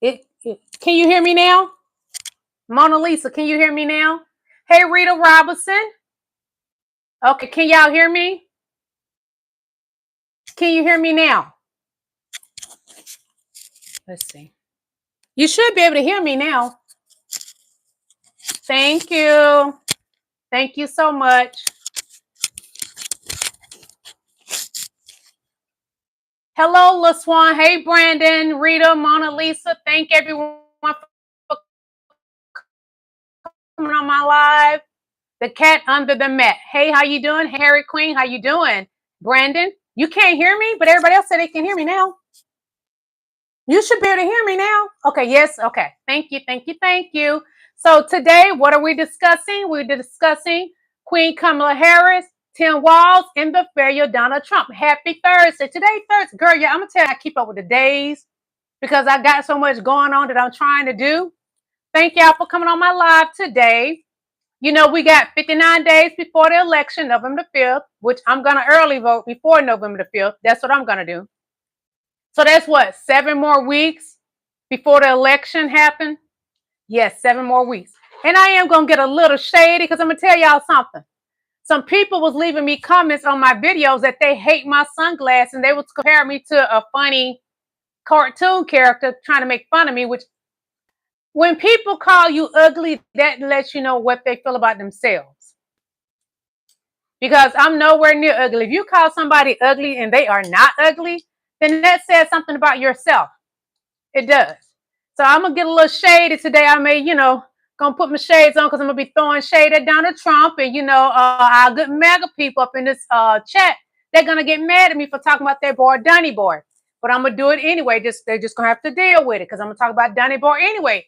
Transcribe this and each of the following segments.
Can you hear me now? Mona Lisa, can you hear me now? Hey, Rita Robinson. Okay, can y'all hear me? Can you hear me now? Let's see. You should be able to hear me now. Thank you. Thank you so much. Hello, LaSwan. Hey, Brandon, Rita, Mona Lisa. Thank everyone for coming on my live. The cat under the mat. Hey, how you doing? Harry Queen, how you doing? Brandon, you can't hear me, but everybody else said they can hear me now. You should be able to hear me now. Okay, yes, okay. Thank you, thank you, thank you. So today, what are we discussing? We're discussing Queen Kamala Harris, Tim Walz, and the failure of Donald Trump. Happy Thursday. Today, Thursday. Girl, yeah, I'm going to tell you, I keep up with the days because I got so much going on that I'm trying to do. Thank y'all for coming on my live today. You know, we got 59 days before the election, November 5th, which I'm going to early vote before November the 5th. That's what I'm going to do. So that's what, 7 more weeks before the election happened? Yes, 7 more weeks. And I am going to get a little shady because I'm going to tell y'all something. Some people was leaving me comments on my videos that they hate my sunglasses and they was comparing me to a funny cartoon character trying to make fun of me, which when people call you ugly, that lets you know what they feel about themselves. Because I'm nowhere near ugly. If you call somebody ugly and they are not ugly, then that says something about yourself. It does. So I'm going to get a little shady today. I may, going to put my shades on because I'm going to be throwing shade at Donald Trump. And, our good MAGA people up in this chat, they're going to get mad at me for talking about their boy, Donny Boy. But I'm going to do it anyway. They're just going to have to deal with it because I'm going to talk about Donny Boy anyway.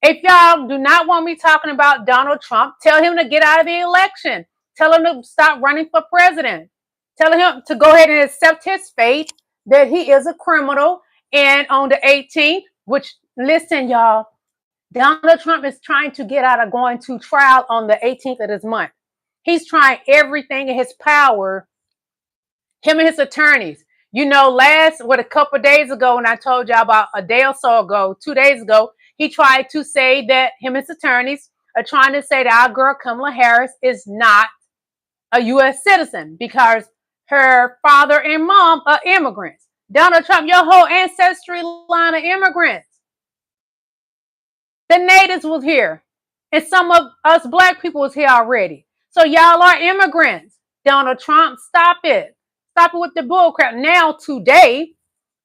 If y'all do not want me talking about Donald Trump, tell him to get out of the election. Tell him to stop running for president. Tell him to go ahead and accept his fate, that he is a criminal. And on the 18th, which, listen, y'all, Donald Trump is trying to get out of going to trial on the 18th of this month. He's trying everything in his power, him and his attorneys. A couple of days ago, when I told y'all about a day or so ago, 2 days ago, he tried to say that him and his attorneys are trying to say that our girl Kamala Harris is not a U.S. citizen because her father and mom are immigrants. Donald Trump, your whole ancestry line of immigrants. The natives was here. And some of us black people was here already. So y'all are immigrants. Donald Trump, stop it. Stop it with the bullcrap. Now, today,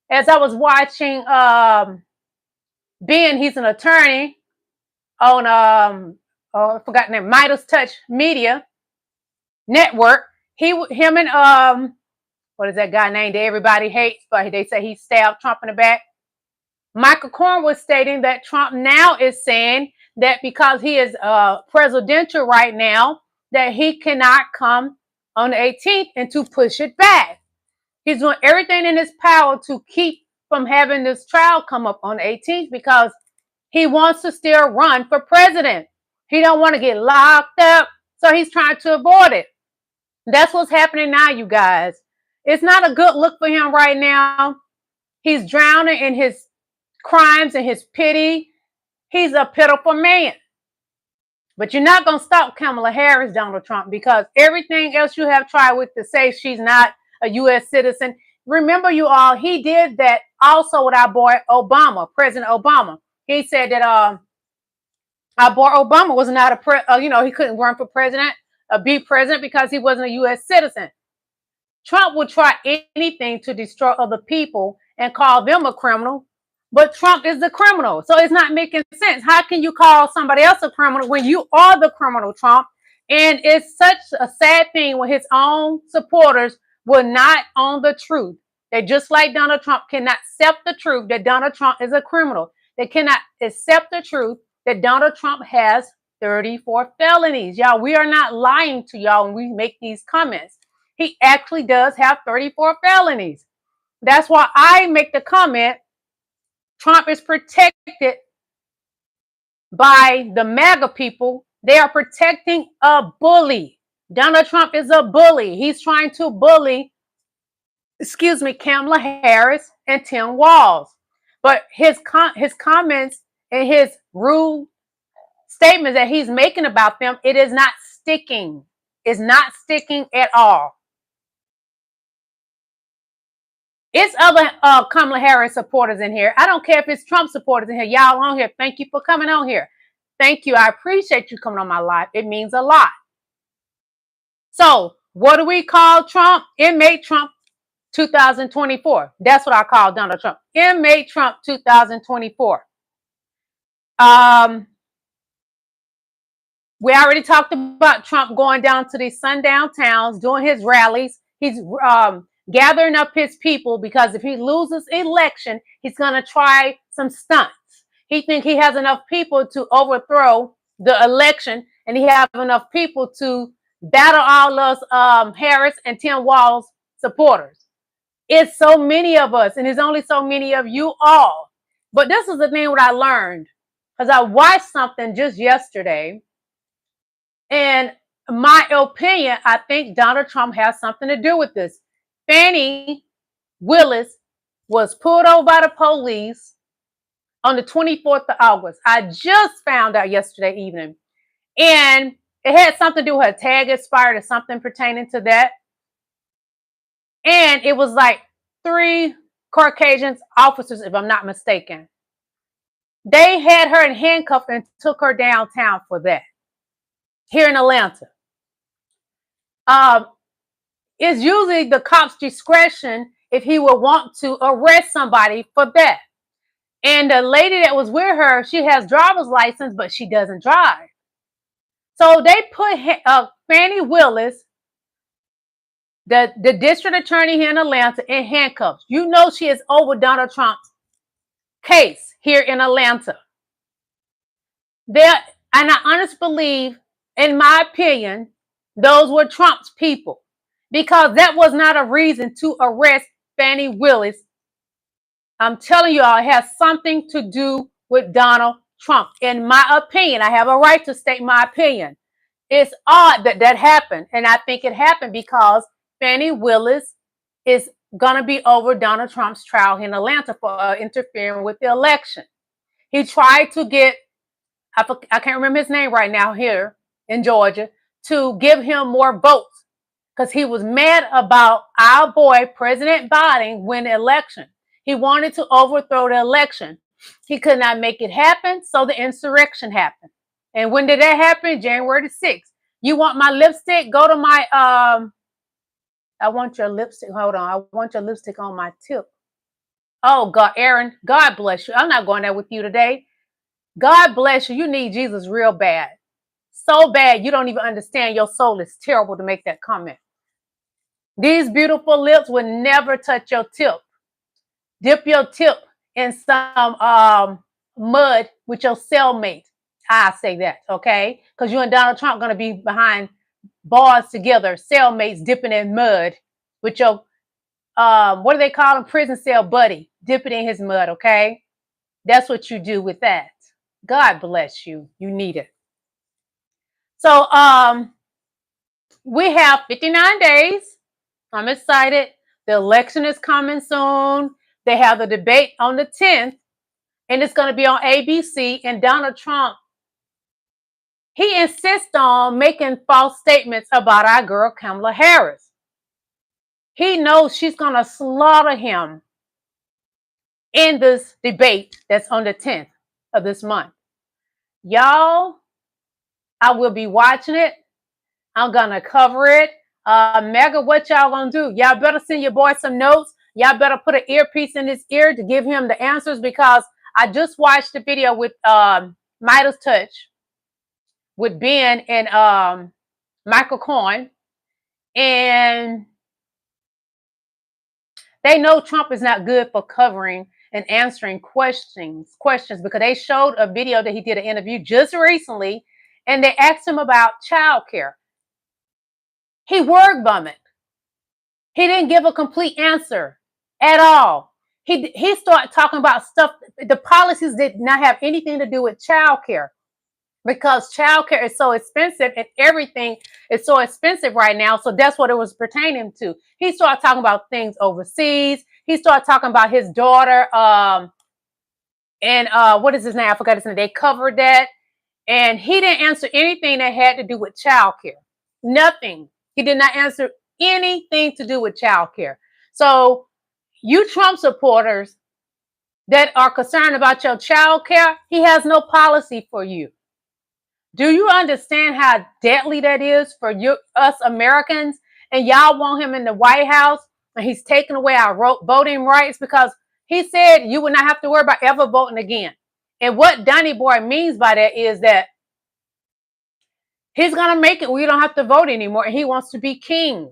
as I was watching Ben, he's an attorney on I forgot the name, Midas Touch Media Network. Him and what is that guy named that everybody hates, but they say he stabbed Trump in the back. Michael Korn was stating that Trump now is saying that because he is presidential right now, that he cannot come on the 18th and to push it back. He's doing everything in his power to keep from having this trial come up on the 18th because he wants to still run for president. He don't want to get locked up, so he's trying to avoid it. That's what's happening now, you guys. It's not a good look for him right now. He's drowning in his crimes and his pity. He's a pitiful man. But you're not going to stop Kamala Harris, Donald Trump, because everything else you have tried with to say she's not a U.S. citizen. Remember, you all, he did that also with our boy Obama, President Obama. He said that our boy Obama was not he couldn't run for president, be president because he wasn't a U.S. citizen. Trump would try anything to destroy other people and call them a criminal, but Trump is the criminal. So it's not making sense. How can you call somebody else a criminal when you are the criminal, Trump? And it's such a sad thing when his own supporters will not own the truth. They, just like Donald Trump, cannot accept the truth that Donald Trump is a criminal. They cannot accept the truth that Donald Trump has 34 felonies. Y'all, we are not lying to y'all when we make these comments. He actually does have 34 felonies. That's why I make the comment, Trump is protected by the MAGA people. They are protecting a bully. Donald Trump is a bully. He's trying to bully, Kamala Harris and Tim Walz. But his comments and his rude statements that he's making about them, it is not sticking. It's not sticking at all. It's other Kamala Harris supporters in here. I don't care if it's Trump supporters in here. Y'all on here. Thank you for coming on here. Thank you. I appreciate you coming on my live. It means a lot. So what do we call Trump? Inmate Trump 2024. That's what I call Donald Trump. Inmate Trump 2024. We already talked about Trump going down to these sundown towns, doing his rallies. He's gathering up his people because if he loses election, he's going to try some stunts. He thinks he has enough people to overthrow the election, and he has enough people to battle all those Harris and Tim Walz supporters. It's so many of us, and there's only so many of you all. But this is the thing what I learned, because I watched something just yesterday, and my opinion, I think Donald Trump has something to do with this. Fani Willis was pulled over by the police on the 24th of August. I just found out yesterday evening. And it had something to do with her tag expired or something pertaining to that. And it was like 3 Caucasian officers, if I'm not mistaken. They had her in handcuffs and took her downtown for that. Here in Atlanta. It's usually the cop's discretion if he would want to arrest somebody for that. And the lady that was with her, she has driver's license, but she doesn't drive. So they put Fani Willis, the district attorney here in Atlanta, in handcuffs. You know she is over Donald Trump's case here in Atlanta. And I honestly believe, in my opinion, those were Trump's people, because that was not a reason to arrest Fani Willis. I'm telling you all, it has something to do with Donald Trump. In my opinion, I have a right to state my opinion. It's odd that that happened, and I think it happened because Fani Willis is going to be over Donald Trump's trial in Atlanta for interfering with the election. He tried to get, I can't remember his name right now here in Georgia, to give him more votes because he was mad about our boy, President Biden, win the election. He wanted to overthrow the election. He could not make it happen, so the insurrection happened. And when did that happen? January the 6th. You want my lipstick? Go to my, I want your lipstick. Hold on. I want your lipstick on my tip. Oh, God, Aaron, God bless you. I'm not going there with you today. God bless you. You need Jesus real bad. So bad you don't even understand. Your soul is terrible to make that comment. These beautiful lips will never touch your tip. Dip your tip in some mud with your cellmate. I say that, okay? Because you and Donald Trump going to be behind bars together, cellmates dipping in mud with your, what do they call him? Prison cell buddy. Dip it in his mud, okay? That's what you do with that. God bless you. You need it. So we have 59 days. I'm excited. The election is coming soon. They have the debate on the 10th, and it's going to be on ABC. And Donald Trump, he insists on making false statements about our girl, Kamala Harris. He knows she's going to slaughter him in this debate that's on the 10th of this month. Y'all, I will be watching it. I'm going to cover it. Mega, what y'all going to do? Y'all better send your boy some notes. Y'all better put an earpiece in his ear to give him the answers, because I just watched the video with Midas Touch with Ben and Michael Cohen, and they know Trump is not good for covering and answering questions because they showed a video that he did an interview just recently, and they asked him about childcare. He word vomit. He didn't give a complete answer at all. He started talking about stuff. The policies did not have anything to do with childcare, because childcare is so expensive and everything is so expensive right now. So that's what it was pertaining to. He started talking about things overseas. He started talking about his daughter And what is his name? I forgot his name. They covered that. And he didn't answer anything that had to do with childcare. Nothing. He did not answer anything to do with childcare. So you Trump supporters that are concerned about your childcare, he has no policy for you. Do you understand how deadly that is for us Americans? And y'all want him in the White House, and he's taking away our voting rights because he said you would not have to worry about ever voting again. And what Donnie Boy means by that is that he's going to make it where you don't have to vote anymore, and he wants to be king.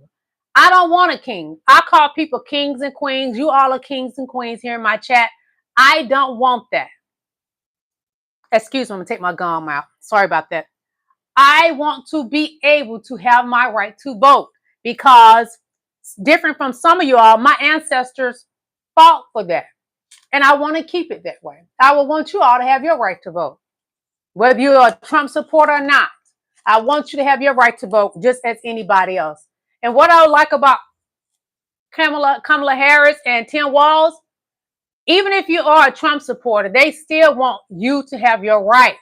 I don't want a king. I call people kings and queens. You all are kings and queens here in my chat. I don't want that. Excuse me, I'm going to take my gum out. Sorry about that. I want to be able to have my right to vote because different from some of you all, my ancestors fought for that. And I want to keep it that way. I will want you all to have your right to vote, whether you're a Trump supporter or not. I want you to have your right to vote just as anybody else. And what I would like about Kamala Harris and Tim Walz, even if you are a Trump supporter, they still want you to have your rights.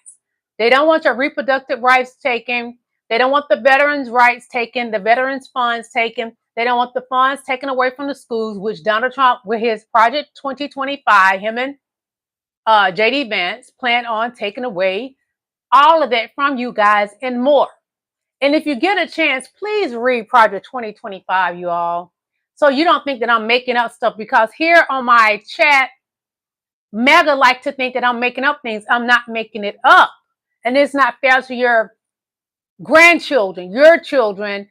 They don't want your reproductive rights taken. They don't want the veterans' rights taken, the veterans' funds taken. They don't want the funds taken away from the schools, which Donald Trump, with his Project 2025, him and J.D. Vance plan on taking away all of that from you guys and more. And if you get a chance, please read Project 2025, you all, so you don't think that I'm making up stuff, because here on my chat, Mega like to think that I'm making up things. I'm not making it up. And it's not fair to your grandchildren, your children,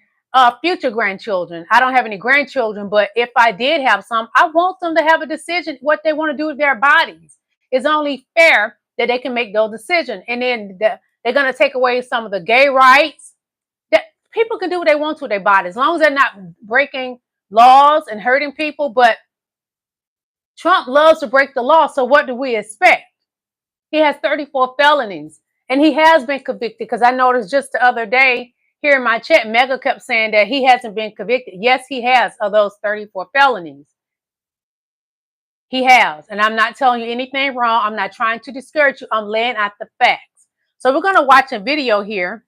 future grandchildren. I don't have any grandchildren, but if I did have some, I want them to have a decision what they want to do with their bodies. It's only fair that they can make those decisions. And then they're going to take away some of the gay rights. That people can do what they want to with their bodies, as long as they're not breaking laws and hurting people. But Trump loves to break the law. So what do we expect? He has 34 felonies. And he has been convicted, because I noticed just the other day here in my chat, Mega kept saying that he hasn't been convicted. Yes, he has, of those 34 felonies. He has. And I'm not telling you anything wrong. I'm not trying to discourage you. I'm laying out the facts. So we're going to watch a video here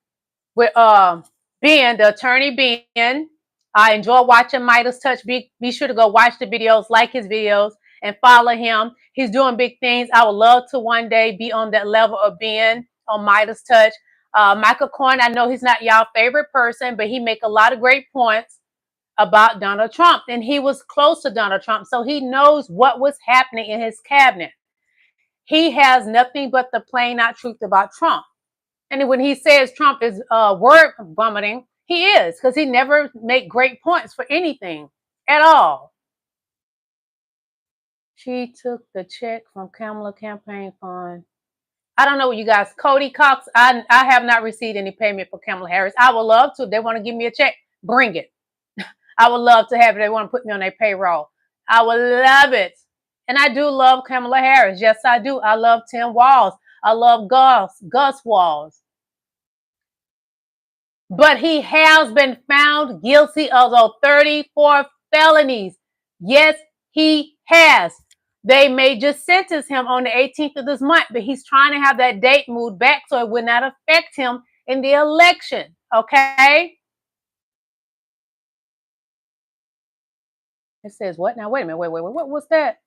with Ben, the attorney Ben. I enjoy watching Midas Touch. Be sure to go watch the videos, like his videos, and follow him. He's doing big things. I would love to one day be on that level of Ben on Midas Touch. Michael Cohen, I know he's not y'all favorite person, but he make a lot of great points about Donald Trump. And he was close to Donald Trump, so he knows what was happening in his cabinet. He has nothing but the plain out truth about Trump. And when he says Trump is word vomiting, he is, because he never make great points for anything at all. She took the check from Kamala campaign fund. I don't know what you guys, Cody Cox, I have not received any payment for Kamala Harris. I would love to. If they want to give me a check, bring it. I would love to have it. They want to put me on their payroll. I would love it. And I do love Kamala Harris. Yes, I do. I love Tim Walz. I love Gus Walz. But he has been found guilty of those 34 felonies. Yes, he has. They may just sentence him on the 18th of this month, but he's trying to have that date moved back so it would not affect him in the election. Okay? It says what now? Wait a minute. Wait. What was that?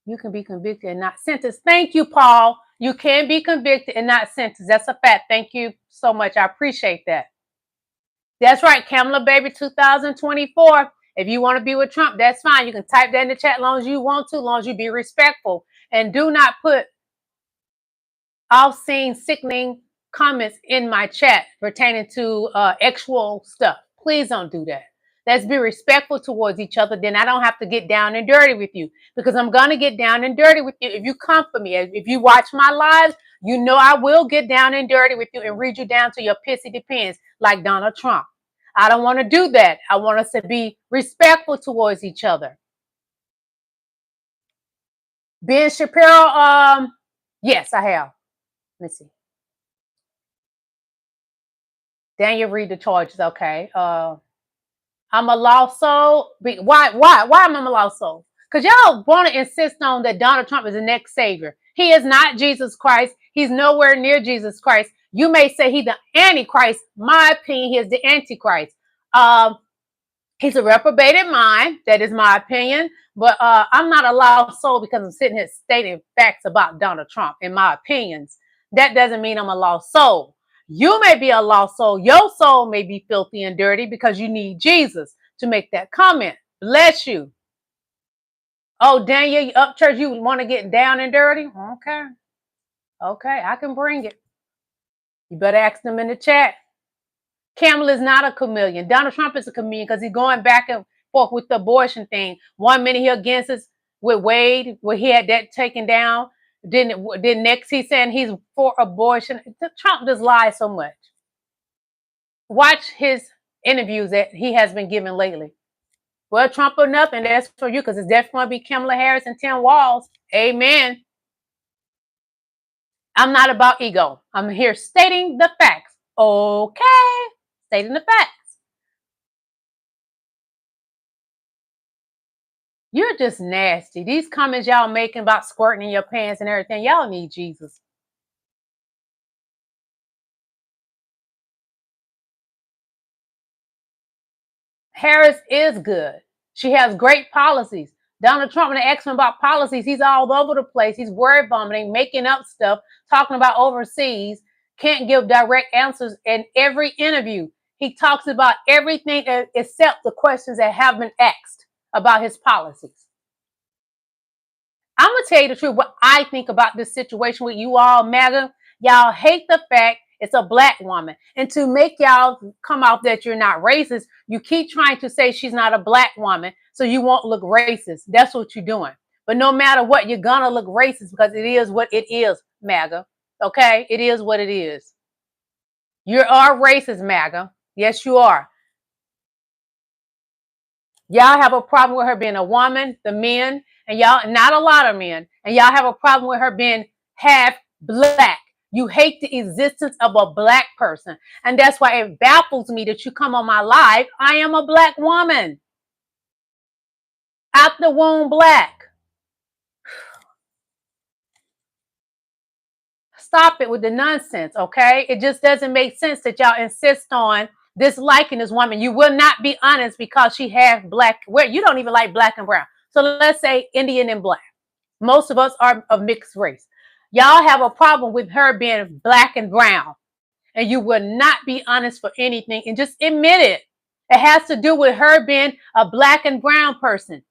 You can be convicted and not sentenced. Thank you, Paul. You can be convicted and not sentenced. That's a fact. Thank you so much. I appreciate that. That's right, Kamala baby 2024. If you want to be with Trump, that's fine. You can type that in the chat as long as you want to, as long as you be respectful. And do not put obscene, sickening comments in my chat pertaining to actual stuff. Please don't do that. Let's be respectful towards each other. Then I don't have to get down and dirty with you, because I'm going to get down and dirty with you if you come for me. If you watch my lives, you know I will get down and dirty with you and read you down to your pissy depends like Donald Trump. I don't want to do that. I want us to be respectful towards each other. Ben Shapiro, yes, I have. Let me see. Daniel, read the charges. Okay. I'm a lost soul. Why am I a lost soul? Because y'all want to insist on that Donald Trump is the next savior. He is not Jesus Christ. He's nowhere near Jesus Christ. You may say he's the Antichrist. My opinion, he is the Antichrist. He's a reprobated mind. That is my opinion. But I'm not a lost soul because I'm sitting here stating facts about Donald Trump, in my opinions. That doesn't mean I'm a lost soul. You may be a lost soul. Your soul may be filthy and dirty because you need Jesus to make that comment. Bless you. Oh, Daniel, you up church, you want to get down and dirty? Okay. Okay, I can bring it. You better ask them in the chat. Kamala is not a chameleon. Donald Trump is a chameleon because he's going back and forth with the abortion thing. 1 minute he against us with Wade, where he had that taken down. Then next he's saying he's for abortion. Trump just lies so much. Watch his interviews that he has been giving lately. Well, Trump or nothing, that's for you, because it's definitely going to be Kamala Harris and Tim Walz. Amen. I'm not about ego. I'm here stating the facts. Okay. Stating the facts. You're just nasty. These comments y'all making about squirting in your pants and everything, y'all need Jesus. Harris is good. She has great policies. Donald Trump, when they ask him about policies, he's all over the place. He's word vomiting, making up stuff, talking about overseas, can't give direct answers in every interview. He talks about everything except the questions that have been asked about his policies. I'm going to tell you the truth, what I think about this situation with you all, MAGA. Y'all hate the fact it's a black woman. And to make y'all come out that you're not racist, you keep trying to say she's not a black woman so you won't look racist. That's what you're doing. But no matter what, you're going to look racist because it is what it is, MAGA. Okay? It is what it is. You are racist, MAGA. Yes, you are. Y'all have a problem with her being a woman, the men, and y'all, not a lot of men, and y'all have a problem with her being half black. You hate the existence of a black person. And that's why it baffles me that you come on my live. I am a black woman. Out the womb black. Stop it with the nonsense, okay? It just doesn't make sense that y'all insist on disliking this woman. You will not be honest because she has black. Where you don't even like black and brown. So let's say Indian and black. Most of us are of mixed race. Y'all have a problem with her being black and brown. And you will not be honest for anything and just admit it. It has to do with her being a black and brown person.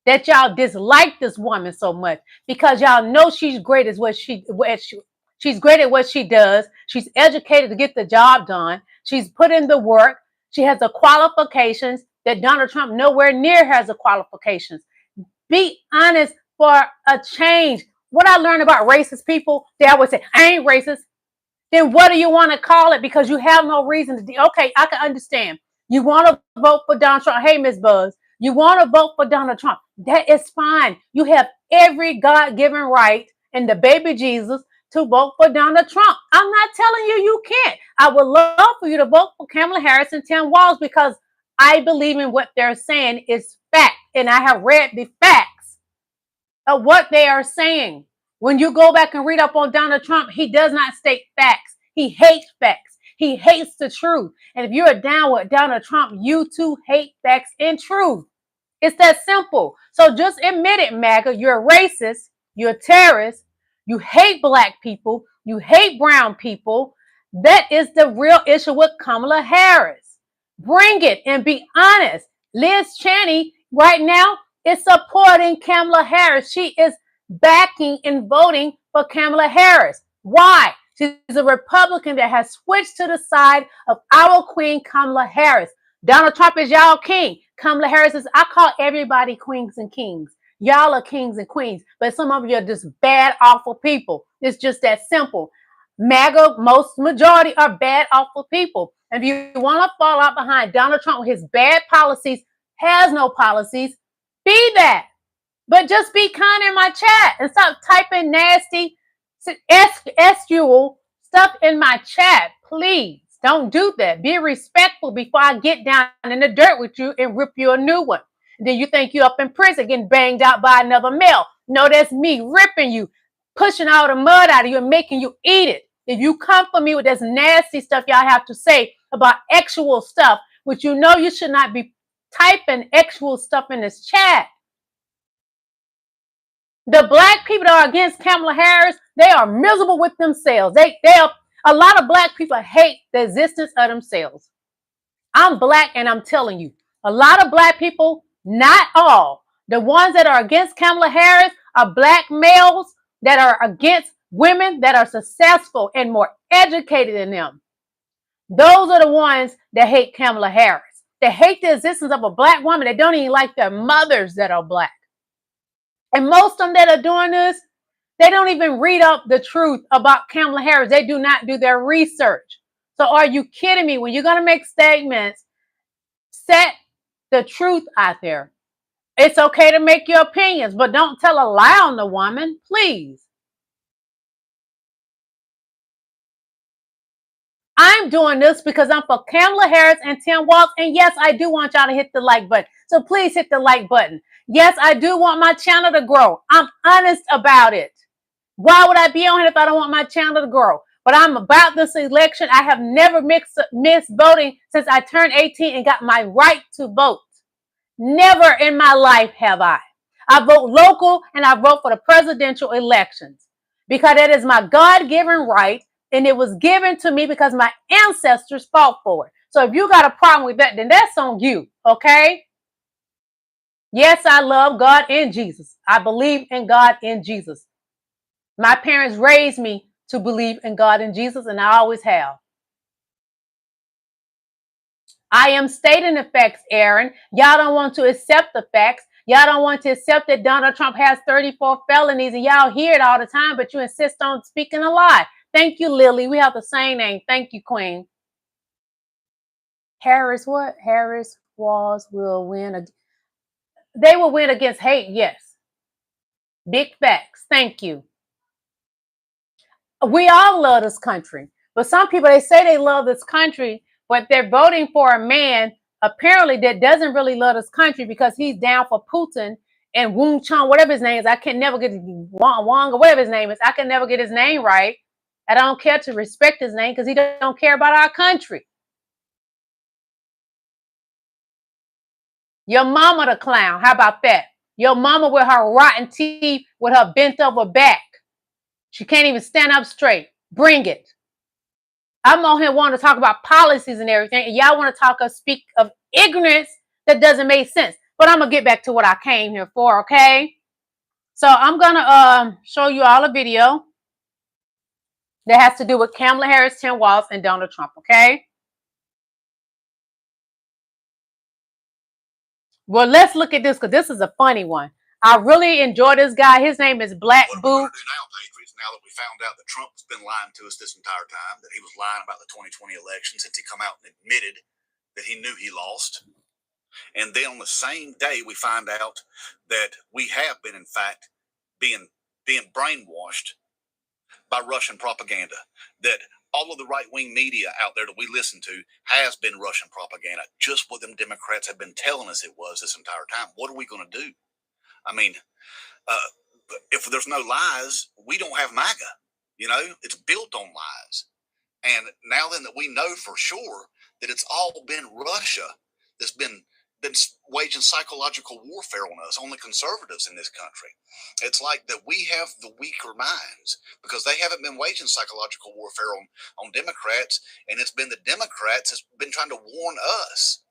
That y'all dislike this woman so much because y'all know she's great at what she's great at what she does. She's educated to get the job done. She's put in the work. She has the qualifications that Donald Trump nowhere near has the qualifications. Be honest for a change. What I learned about racist people, they always say, I ain't racist. Then what do you want to call it? Because you have no reason to. Okay, I can understand. You want to vote for Donald Trump. Hey, Ms. Buzz, you want to vote for Donald Trump. That is fine. You have every God-given right in the baby Jesus to vote for Donald Trump. I'm not telling you you can't. I would love for you to vote for Kamala Harris and Tim Walz because I believe in what they're saying is fact. And I have read the facts of what they are saying. When you go back and read up on Donald Trump, he does not state facts. He hates facts. He hates the truth. And if you're down with Donald Trump, you too hate facts and truth. It's that simple. So just admit it, MAGA. You're a racist. You're a terrorist. You hate black people. You hate brown people. That is the real issue with Kamala Harris. Bring it and be honest. Liz Cheney right now is supporting Kamala Harris. She is backing and voting for Kamala Harris. Why? She's a Republican that has switched to the side of our queen, Kamala Harris. Donald Trump is y'all king. Kamala Harris is, I call everybody queens and kings. Y'all are kings and queens, but some of you are just bad, awful people. It's just that simple. MAGA, majority are bad, awful people. And if you want to fall out behind Donald Trump with his bad policies, has no policies, be that. But just be kind in my chat and stop typing nasty SQL stuff in my chat. Please don't do that. Be respectful before I get down in the dirt with you and rip you a new one. And then you think you're up in prison getting banged out by another male. No, that's me ripping you. pushing all the mud out of you and making you eat it. If you come for me with this nasty stuff y'all have to say about actual stuff, which you know you should not be typing actual stuff in this chat. The black people that are against Kamala Harris, they are miserable with themselves. A lot of black people hate the existence of themselves. I'm black and I'm telling you, a lot of black people, not all, the ones that are against Kamala Harris are black males that are against women that are successful and more educated than them. Those are the ones that hate Kamala Harris. They hate the existence of a black woman. They don't even like their mothers that are black. And most of them that are doing this, they don't even read up the truth about Kamala Harris. They do not do their research. So are you kidding me? When you're going to make statements, set the truth out there. It's okay to make your opinions, but don't tell a lie on the woman, please. I'm doing this because I'm for Kamala Harris and Tim Walz. And yes, I do want y'all to hit the like button. So please hit the like button. Yes, I do want my channel to grow. I'm honest about it. Why would I be on here if I don't want my channel to grow? But I'm about this election. I have never missed voting since I turned 18 and got my right to vote. Never in my life have I. I vote local and I vote for the presidential elections because that is my God-given right. And it was given to me because my ancestors fought for it. So if you got a problem with that, then that's on you, okay? Yes, I love God and Jesus. I believe in God and Jesus. My parents raised me to believe in God and Jesus, and I always have. I am stating the facts, Aaron. Y'all don't want to accept the facts. Y'all don't want to accept that Donald Trump has 34 felonies, and y'all hear it all the time, but you insist on speaking a lie. Thank you, Lily. We have the same name. Thank you, Queen. Harris, what? Harris, Walz will win. They will win against hate, yes. Big facts. Thank you. We all love this country. But some people, they say they love this country, but they're voting for a man, apparently, that doesn't really love this country because he's down for Putin and Wong Chun, whatever his name is. I can never get Wong or whatever his name is. I can never get his name right. I don't care to respect his name because he don't care about our country. Your mama the clown. How about that? Your mama with her rotten teeth, with her bent over back. She can't even stand up straight. Bring it. I'm on here wanting to talk about policies and everything, and y'all want to speak of ignorance that doesn't make sense. But I'm going to get back to what I came here for, okay? So I'm going to show you all a video that has to do with Kamala Harris, Tim Walz, and Donald Trump, okay? Well, let's look at this because this is a funny one. I really enjoy this guy. His name is Black Boo. Now that we found out that Trump's been lying to us this entire time, that he was lying about the 2020 election since he come out and admitted that he knew he lost. And then on the same day, we find out that we have been, in fact, being brainwashed by Russian propaganda, that all of the right-wing media out there that we listen to has been Russian propaganda, just what them Democrats have been telling us it was this entire time. What are we going to do? I mean, if there's no lies, we don't have MAGA. You know, it's built on lies. And now then that we know for sure that it's all been Russia that's been waging psychological warfare on us, on the conservatives in this country. It's like that we have the weaker minds because they haven't been waging psychological warfare on Democrats, and it's been the Democrats that's been trying to warn us.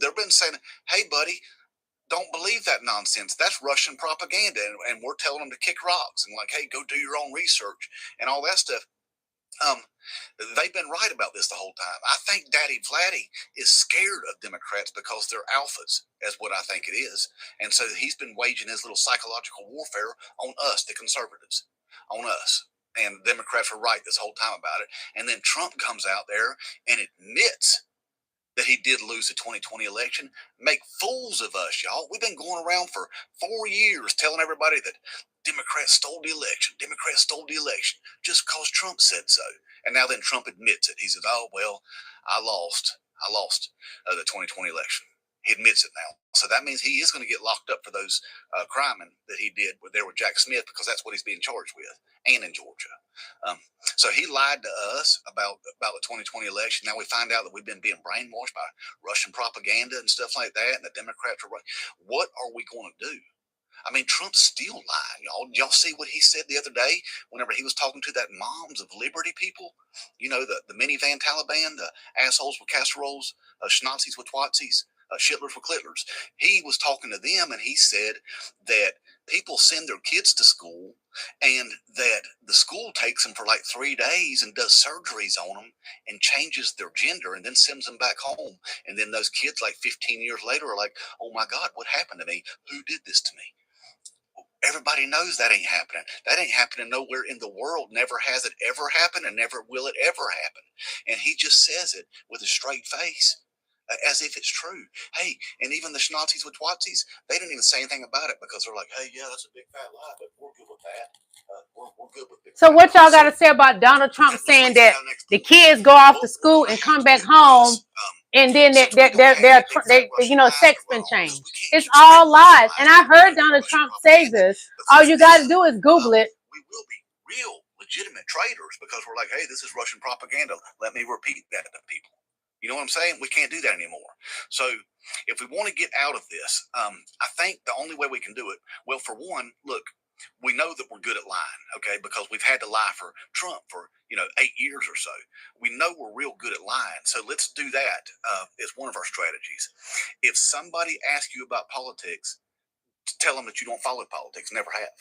They've been saying, hey, buddy, don't believe that nonsense. That's Russian propaganda. And we're telling them to kick rocks and like, hey, go do your own research and all that stuff. They've been right about this the whole time. I think Daddy Vladdy is scared of Democrats because they're alphas, is what I think it is. And so he's been waging his little psychological warfare on us, the conservatives, on us. And Democrats were right this whole time about it. And then Trump comes out there and admits that he did lose the 2020 election, make fools of us, y'all. We've been going around for 4 years telling everybody that Democrats stole the election. Democrats stole the election just because Trump said so. And now then Trump admits it. He said, oh, well, I lost the 2020 election. He admits it now. So that means he is going to get locked up for those crimes that he did there with Jack Smith, because that's what he's being charged with, and in Georgia. So he lied to us about the 2020 election. Now we find out that we've been being brainwashed by Russian propaganda and stuff like that, and the Democrats are right. What are we going to do? I mean, Trump's still lying, y'all. Y'all see what he said the other day whenever he was talking to that Moms of Liberty people? You know, the minivan Taliban, the assholes with casseroles, schnazis with twatsies, shitlers with clitlers. He was talking to them, and he said that people send their kids to school and that the school takes them for like 3 days and does surgeries on them and changes their gender and then sends them back home. And then those kids, like 15 years later, are like, oh my God, what happened to me? Who did this to me? Everybody knows that ain't happening. That ain't happening nowhere in the world. Never has it ever happened, and never will it ever happen. And he just says it with a straight face, as if it's true. Hey, and even the schnazis with twatsies, they didn't even say anything about it, because they're like, hey, yeah, that's a big fat lie, but we're good with that. We're good with it. So what y'all got to say about Donald Trump saying that the kids go off to school and come back home, and then they're you know, sex been changed? It's all lies. And I heard Donald Trump say this. All you got to do is Google it. We will be real legitimate traitors, because we're like, hey, this is Russian propaganda. Let me repeat that to people. You know what I'm saying? We can't do that anymore. So if we want to get out of this, I think the only way we can do it, well, for one, look, we know that we're good at lying, okay, because we've had to lie for Trump for 8 years or so. We know we're real good at lying, so let's do that. It's one of our strategies. If somebody asks you about politics, tell them that you don't follow politics. Never have.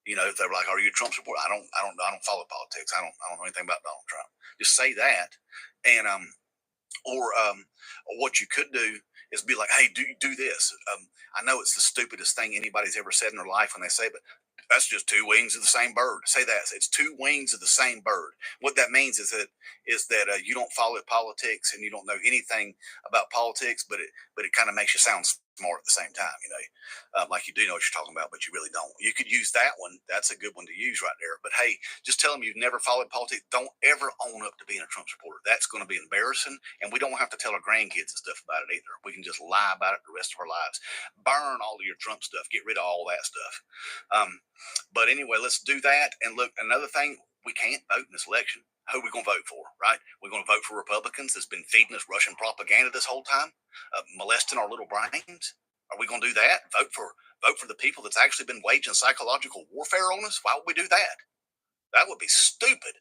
If they're like, "Are you a Trump supporter?" I don't follow politics. I don't know anything about Donald Trump. Just say that, and or what you could do is be like, hey, do this. I know it's the stupidest thing anybody's ever said in their life when they say, but that's just two wings of the same bird. Say that. It's two wings of the same bird. What that means is that you don't follow politics and you don't know anything about politics, but it kind of makes you sound smart at the same time, like you do know what you're talking about, but you really don't. You could use that one. That's a good one to use right there. But hey, just tell them you've never followed politics. Don't ever own up to being a Trump supporter. That's going to be embarrassing, and we don't have to tell our grandkids and stuff about it either. We can just lie about it the rest of our lives. Burn all of your Trump stuff. Get rid of all that stuff. But anyway, let's do that. And look, another thing, we can't vote in this election. Who are we going to vote for, right? We're going to vote for Republicans that's been feeding us Russian propaganda this whole time, molesting our little brains. Are we going to do that? Vote for the people that's actually been waging psychological warfare on us? Why would we do that? That would be stupid.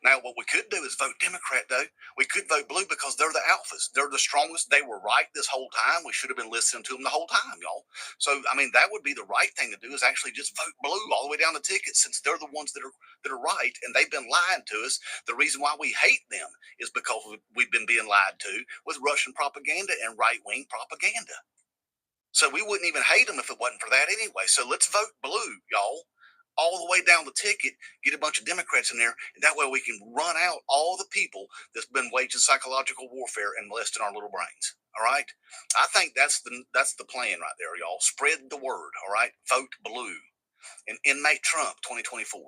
Now, what we could do is vote Democrat, though. We could vote blue because they're the alphas. They're the strongest. They were right this whole time. We should have been listening to them the whole time, y'all. So, I mean, that would be the right thing to do, is actually just vote blue all the way down the ticket, since they're the ones that are right, and they've been lying to us. The reason why we hate them is because we've been being lied to with Russian propaganda and right-wing propaganda. So we wouldn't even hate them if it wasn't for that anyway. So let's vote blue, y'all, all the way down the ticket, get a bunch of Democrats in there, and that way we can run out all the people that's been waging psychological warfare and molesting our little brains. All right? I think that's the plan right there, y'all. Spread the word, all right? Vote blue. And inmate Trump 2024.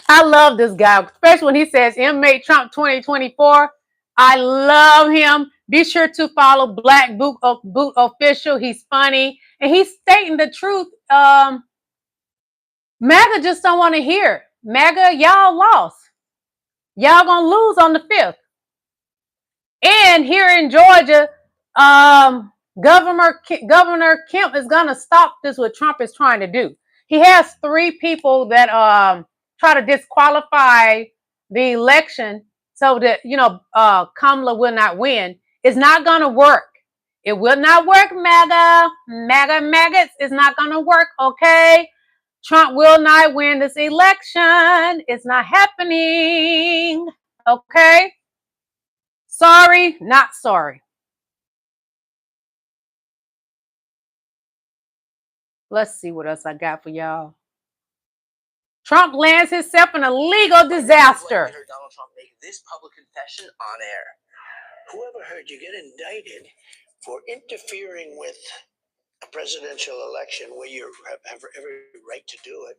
I love this guy, especially when he says inmate Trump 2024. I love him. Be sure to follow Black Boot Official. He's funny, and he's stating the truth. MAGA just don't want to hear it. MAGA, y'all lost. Y'all gonna lose on the 5th. And here in Georgia, Governor Kemp is gonna stop this, what Trump is trying to do. He has 3 people that try to disqualify the election so that Kamala will not win. It's not gonna work. It will not work, maggots. It's not gonna work, okay? Trump will not win this election. It's not happening, okay? Sorry, not sorry. Let's see what else I got for y'all. Trump lands himself in a legal disaster. Donald Trump make this public confession on air. Whoever heard you get indicted for interfering with a presidential election where you have every right to do it?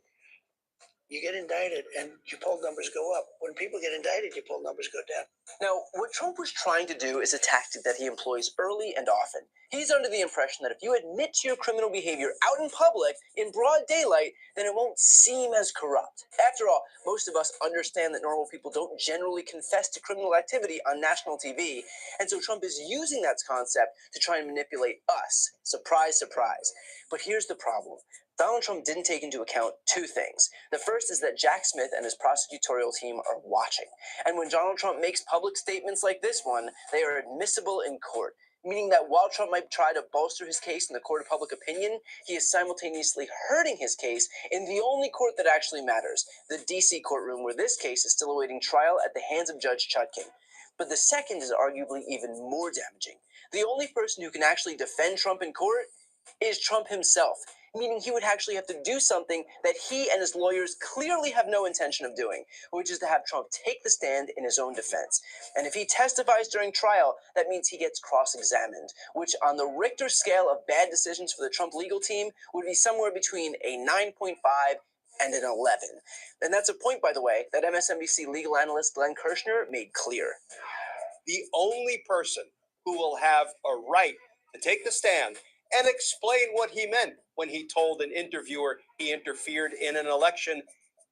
You get indicted and your poll numbers go up. When people get indicted, your poll numbers go down. Now, what Trump was trying to do is a tactic that he employs early and often. He's under the impression that if you admit to your criminal behavior out in public, in broad daylight, then it won't seem as corrupt. After all, most of us understand that normal people don't generally confess to criminal activity on national TV, and so Trump is using that concept to try and manipulate us. Surprise, surprise. But here's the problem. Donald Trump didn't take into account two things. The first is that Jack Smith and his prosecutorial team are watching. And when Donald Trump makes public statements like this one, they are admissible in court, meaning that while Trump might try to bolster his case in the court of public opinion, he is simultaneously hurting his case in the only court that actually matters, the D.C. courtroom, where this case is still awaiting trial at the hands of Judge Chutkan. But the second is arguably even more damaging. The only person who can actually defend Trump in court is Trump himself, meaning he would actually have to do something that he and his lawyers clearly have no intention of doing, which is to have Trump take the stand in his own defense. And if he testifies during trial, that means he gets cross-examined, which on the Richter scale of bad decisions for the Trump legal team would be somewhere between a 9.5 and an 11. And that's a point, by the way, that MSNBC legal analyst Glenn Kirshner made clear. The only person who will have a right to take the stand and explain what he meant when he told an interviewer he interfered in an election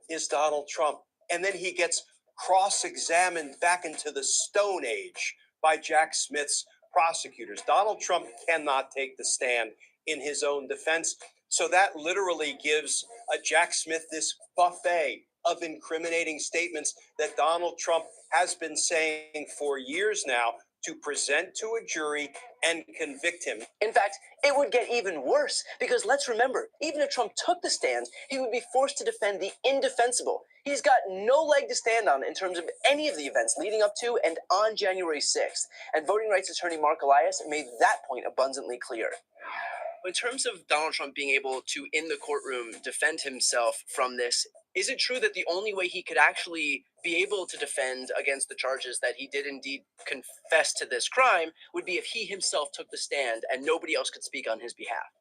is Donald Trump. And then he gets cross-examined back into the Stone Age by Jack Smith's prosecutors. Donald Trump cannot take the stand in his own defense. So that literally gives Jack Smith this buffet of incriminating statements that Donald Trump has been saying for years now to present to a jury and convict him. In fact, it would get even worse, because let's remember, even if Trump took the stand, he would be forced to defend the indefensible. He's got no leg to stand on in terms of any of the events leading up to and on January 6th, and voting rights attorney Mark Elias made that point abundantly clear. In terms of Donald Trump being able to, in the courtroom, defend himself from this, is it true that the only way he could actually be able to defend against the charges that he did indeed confess to this crime would be if he himself took the stand and nobody else could speak on his behalf?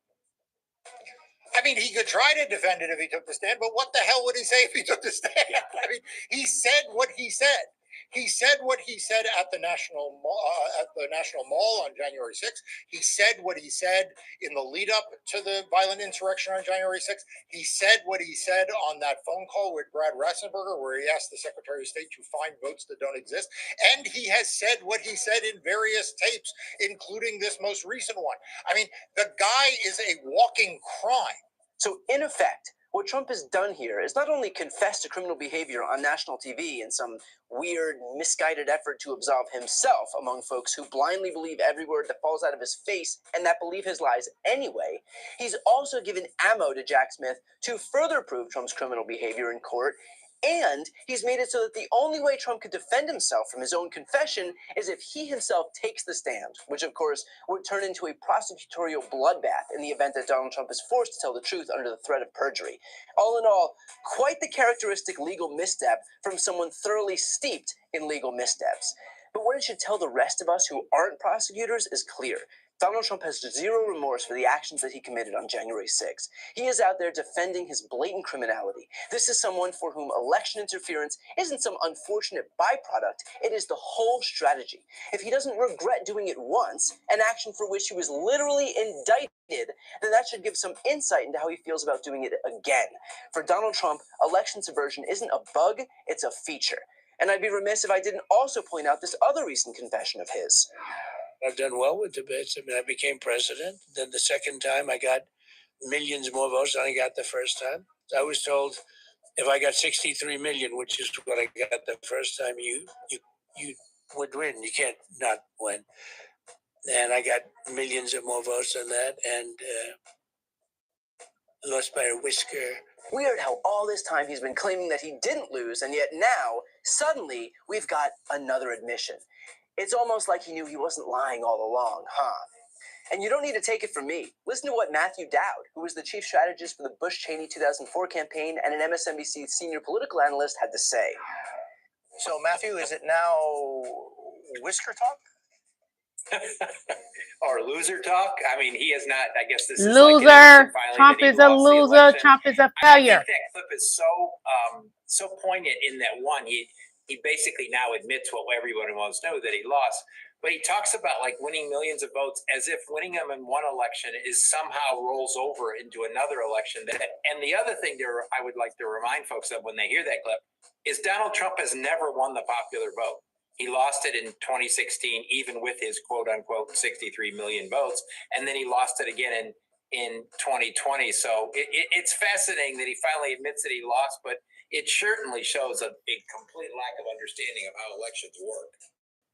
I mean, he could try to defend it if he took the stand, but what the hell would he say if he took the stand? I mean, he said what he said. He said what he said at the National Mall on January 6th. He said what he said in the lead up to the violent insurrection on January 6th. He said what he said on that phone call with Brad Rassenberger, where he asked the Secretary of State to find votes that don't exist. And he has said what he said in various tapes, including this most recent one. I mean, the guy is a walking crime. So in effect, what Trump has done here is not only confess to criminal behavior on national TV in some weird, misguided effort to absolve himself among folks who blindly believe every word that falls out of his face and that believe his lies anyway, he's also given ammo to Jack Smith to further prove Trump's criminal behavior in court. And he's made it so that the only way Trump could defend himself from his own confession is if he himself takes the stand, which of course would turn into a prosecutorial bloodbath in the event that Donald Trump is forced to tell the truth under the threat of perjury. All in all, quite the characteristic legal misstep from someone thoroughly steeped in legal missteps. But what it should tell the rest of us who aren't prosecutors is clear. Donald Trump has zero remorse for the actions that he committed on January 6th. He is out there defending his blatant criminality. This is someone for whom election interference isn't some unfortunate byproduct, it is the whole strategy. If he doesn't regret doing it once, an action for which he was literally indicted, then that should give some insight into how he feels about doing it again. For Donald Trump, election subversion isn't a bug, it's a feature. And I'd be remiss if I didn't also point out this other recent confession of his. I've done well with debates. I mean, I became president. Then the second time, I got millions more votes than I got the first time. I was told if I got 63 million, which is what I got the first time, you would win. You can't not win. And I got millions of more votes than that, and lost by a whisker. Weird how all this time he's been claiming that he didn't lose, and yet now, suddenly, we've got another admission. It's almost like he knew he wasn't lying all along, huh? And you don't need to take it from me. Listen to what Matthew Dowd, who was the chief strategist for the Bush-Cheney 2004 campaign and an MSNBC senior political analyst, had to say. So, Matthew, is it now whisker talk? Or loser talk? I mean, he has not, I guess this is Loser. Like Trump is a loser. Trump is a failure. I think that clip is so poignant in that one, he basically now admits what everybody wants to know, that he lost. But he talks about like winning millions of votes as if winning them in one election is somehow rolls over into another election. And the other thing I would like to remind folks of when they hear that clip is Donald Trump has never won the popular vote. He lost it in 2016, even with his quote unquote 63 million votes. And then he lost it again in 2020. So it's fascinating that he finally admits that he lost, but it certainly shows a complete lack of understanding of how elections work.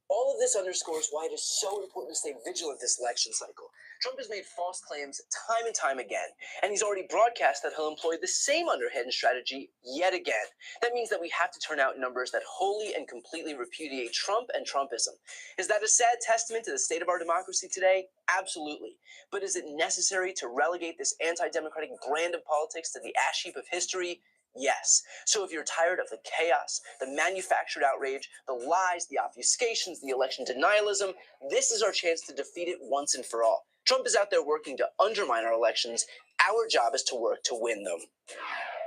All of this underscores why it is so important to stay vigilant this election cycle. Trump has made false claims time and time again, and he's already broadcast that he'll employ the same underhand strategy yet again. That means that we have to turn out numbers that wholly and completely repudiate Trump and Trumpism. Is that a sad testament to the state of our democracy today? Absolutely. But is it necessary to relegate this anti-democratic brand of politics to the ash heap of history? Yes. So if you're tired of the chaos, the manufactured outrage, the lies, the obfuscations, the election denialism, this is our chance to defeat it once and for all. Trump is out there working to undermine our elections. Our job is to work to win them.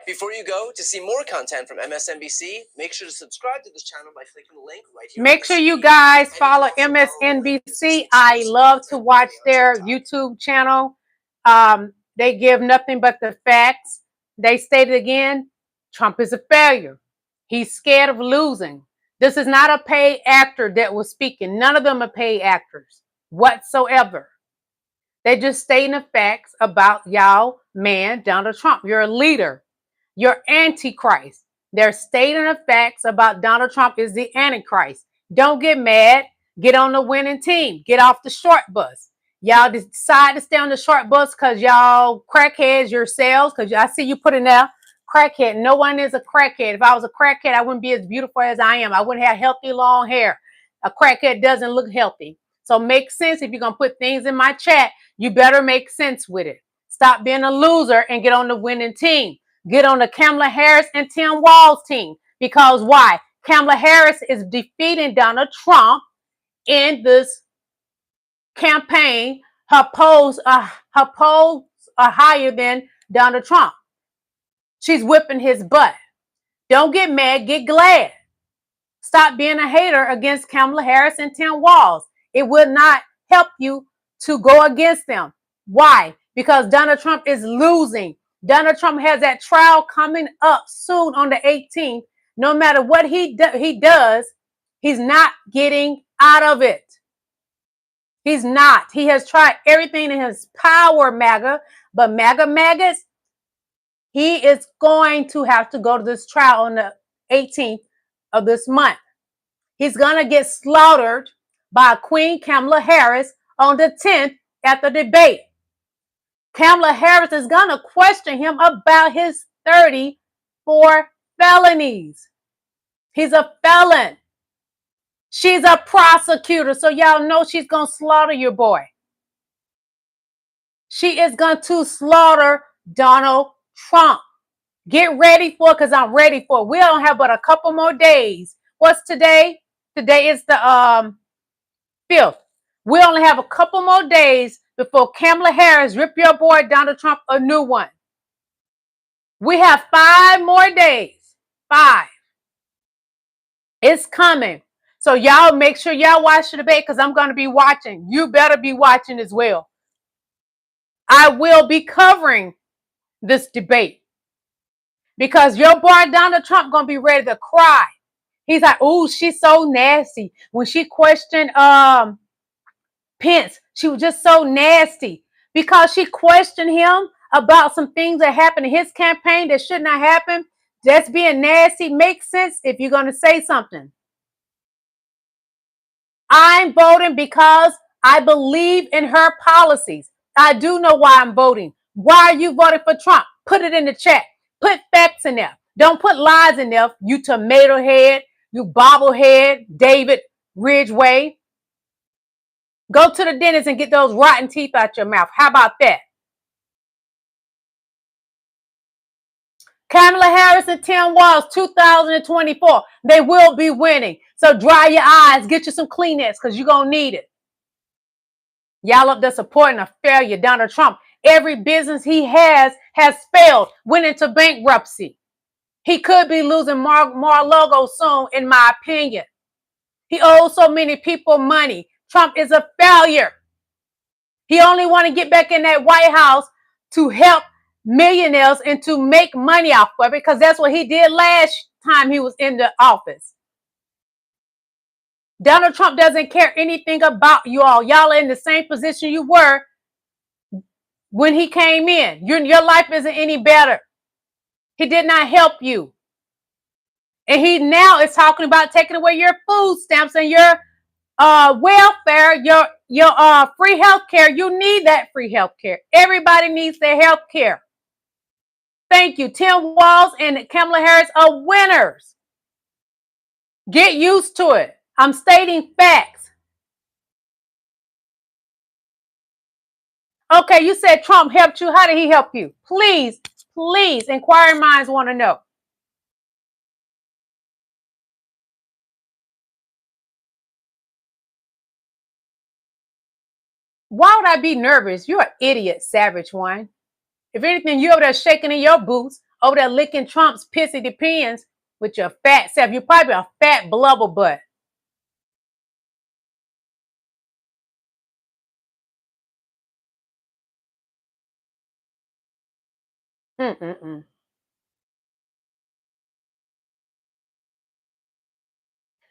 Before you go, to see more content from MSNBC, make sure to subscribe to this channel by clicking the link right here. Make sure you guys follow MSNBC. I love to watch their YouTube channel. They give nothing but the facts. They stated again, Trump is a failure. He's scared of losing. This is not a paid actor that was speaking. None of them are paid actors whatsoever. They just stating the facts about y'all man, Donald Trump. You're a leader. You're Antichrist. They're stating the facts about Donald Trump is the Antichrist. Don't get mad. Get on the winning team. Get off the short bus. Y'all decide to stay on the short bus because y'all crackheads yourselves. Because I see you putting there crackhead. No one is a crackhead. If I was a crackhead, I wouldn't be as beautiful as I am. I wouldn't have healthy long hair. A crackhead doesn't look healthy. So make sense. If you're going to put things in my chat, you better make sense with it. Stop being a loser and get on the winning team. Get on the Kamala Harris and Tim Walz team. Because why? Kamala Harris is defeating Donald Trump in this campaign. Her polls are higher than Donald Trump. She's whipping his butt. Don't get mad, get glad. Stop being a hater against Kamala Harris and Tim Walz. It will not help you to go against them. Why? Because Donald Trump is losing. Donald Trump has that trial coming up soon on the 18th. No matter what he does, he's not getting out of it. He's not. He has tried everything in his power, MAGA, but maggots, he is going to have to go to this trial on the 18th of this month. He's going to get slaughtered by Queen Kamala Harris on the 10th at the debate. Kamala Harris is going to question him about his 34 felonies. He's a felon. She's a prosecutor, so y'all know she's going to slaughter your boy. She is going to slaughter Donald Trump. Get ready for it, because I'm ready for it. We don't have but a couple more days. What's today? Today is the 5th. We only have a couple more days before Kamala Harris rip your boy Donald Trump a new one. We have 5 more days. 5. It's coming. So y'all make sure y'all watch the debate, because I'm going to be watching. You better be watching as well. I will be covering this debate, because your boy Donald Trump going to be ready to cry. He's like, oh, she's so nasty. When she questioned Pence, she was just so nasty because she questioned him about some things that happened in his campaign that should not happen. Just being nasty makes sense if you're going to say something. I'm voting because I believe in her policies. I do know why I'm voting. Why are you voting for Trump? Put it in the chat. Put facts in there. Don't put lies in there, you tomato head, you bobblehead, David Ridgway. Go to the dentist and get those rotten teeth out your mouth. How about that? Kamala Harris and Tim Walz, 2024. They will be winning. So dry your eyes. Get you some Kleenex, because you're going to need it. Y'all up there supporting a failure, Donald Trump. Every business he has failed, went into bankruptcy. He could be losing Mar-a-Lago soon, in my opinion. He owes so many people money. Trump is a failure. He only want to get back in that White House to help millionaires and to make money off of it, because that's what he did last time he was in the office. Donald Trump doesn't care anything about you all. Y'all are in the same position you were when he came in. Your life isn't any better. He did not help you. And he now is talking about taking away your food stamps and your welfare, your free health care. You need that free health care. Everybody needs their health care. Thank you. Tim Walz and Kamala Harris are winners. Get used to it. I'm stating facts. Okay, you said Trump helped you. How did he help you? Please, please, inquiring minds want to know. Why would I be nervous? You're an idiot, savage one. If anything, you over there shaking in your boots, over there licking Trump's pissy depends with your fat self. You're probably a fat blubber butt.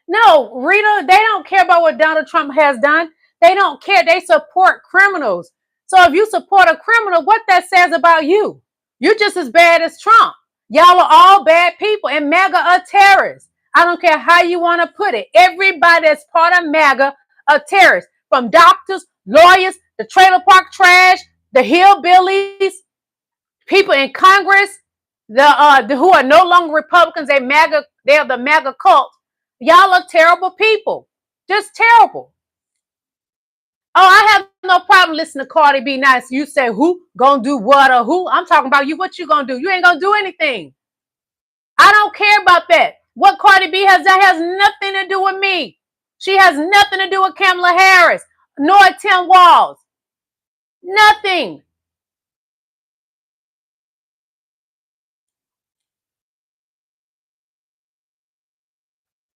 No, Rita, they don't care about what Donald Trump has done. They don't care. They support criminals. So if you support a criminal, what that says about you? You're just as bad as Trump. Y'all are all bad people, and MAGA are terrorists. I don't care how you want to put it. Everybody that's part of MAGA are terrorists. From doctors, lawyers, the trailer park trash, the hillbillies, people in Congress, the who are no longer Republicans. They're the MAGA cult. Y'all are terrible people. Just terrible. Oh, I have no problem listening to Cardi B nice. You say who gonna do what or who? I'm talking about you. What you gonna do? You ain't gonna do anything. I don't care about that. What Cardi B has done has nothing to do with me. She has nothing to do with Kamala Harris, nor Tim Walz. Nothing.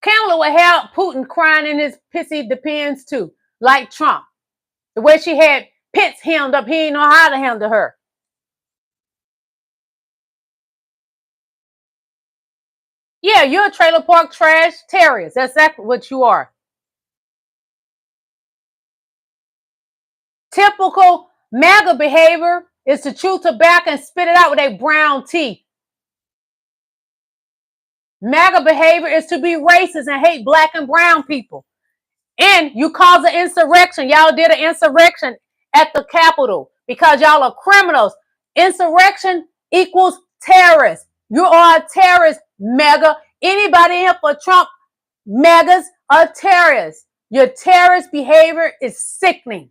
Kamala would have Putin crying in his pissy depends too, like Trump. The way she had Pence hemmed up, he didn't know how to handle her. Yeah, you're a trailer park trash terrorist. That's exactly what you are. Typical MAGA behavior is to chew tobacco and spit it out with a brown teeth. MAGA behavior is to be racist and hate black and brown people. And you cause an insurrection. Y'all did an insurrection at the Capitol because y'all are criminals. Insurrection equals terrorist. You are a terrorist, MAGA. Anybody here for Trump, MAGAs are terrorists. Your terrorist behavior is sickening.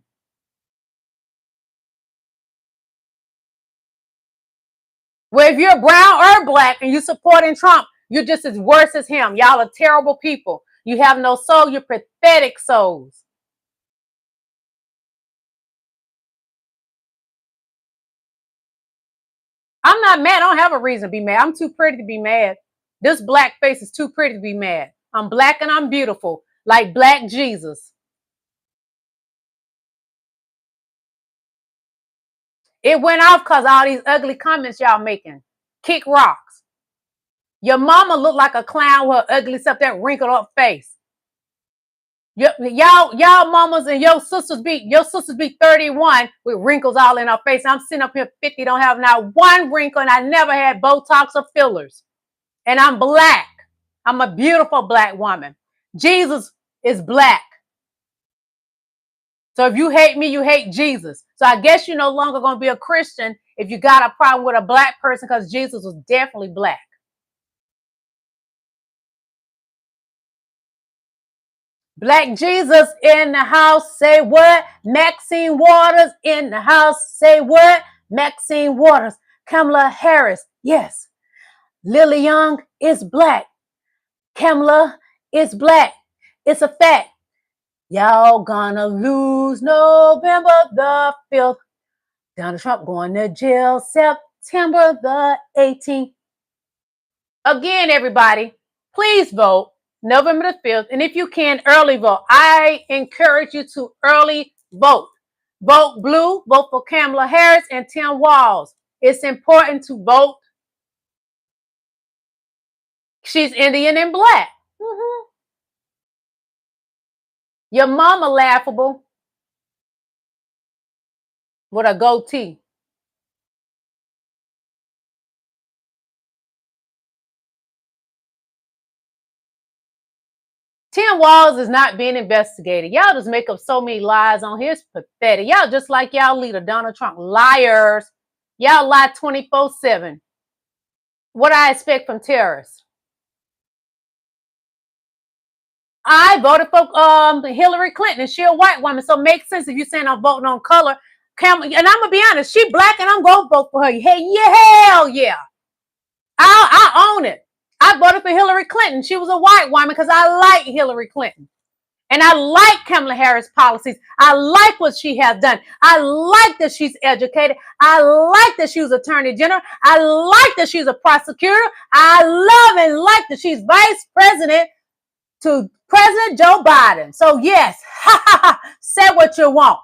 Well, if you're brown or black and you're supporting Trump, you're just as worse as him. Y'all are terrible people. You have no soul. You're pathetic souls. I'm not mad. I don't have a reason to be mad. I'm too pretty to be mad. This black face is too pretty to be mad. I'm black and I'm beautiful, like Black Jesus. It went off because all these ugly comments y'all making. Kick rocks. Your mama looked like a clown with her ugly stuff, that wrinkled up face. Y'all mamas and your sisters be 31 with wrinkles all in her face. I'm sitting up here 50, don't have not one wrinkle, and I never had Botox or fillers. And I'm black. I'm a beautiful black woman. Jesus is black. So if you hate me, you hate Jesus. So I guess you're no longer going to be a Christian if you got a problem with a black person, because Jesus was definitely black. Black Jesus in the house, say what? Maxine Waters in the house, say what? Maxine Waters. Kamala Harris, yes. Lily Young is black. Kamala is black. It's a fact. Y'all gonna lose November the 5th. Donald Trump going to jail September the 18th. Again, everybody, please vote November the 5th. And if you can, early vote. I encourage you to early vote. Vote blue, vote for Kamala Harris and Tim Walz. It's important to vote. She's Indian and black. Your mama laughable with a goatee. Tim Walz is not being investigated. Y'all just make up so many lies on here. It's pathetic. Y'all just like y'all leader, Donald Trump. Liars. Y'all lie 24/7. What I expect from terrorists. I voted for Hillary Clinton. She a white woman, so it makes sense if you're saying I'm voting on color. And I'm gonna be honest, she black, and I'm gonna vote for her. Hey, yeah, hell yeah, I own it. I voted for Hillary Clinton. She was a white woman because I like Hillary Clinton, and I like Kamala Harris policies. I like what she has done. I like that she's educated. I like that she was Attorney General. I like that she's a prosecutor. I love and like that she's Vice President to President Joe Biden. So yes, say what you want.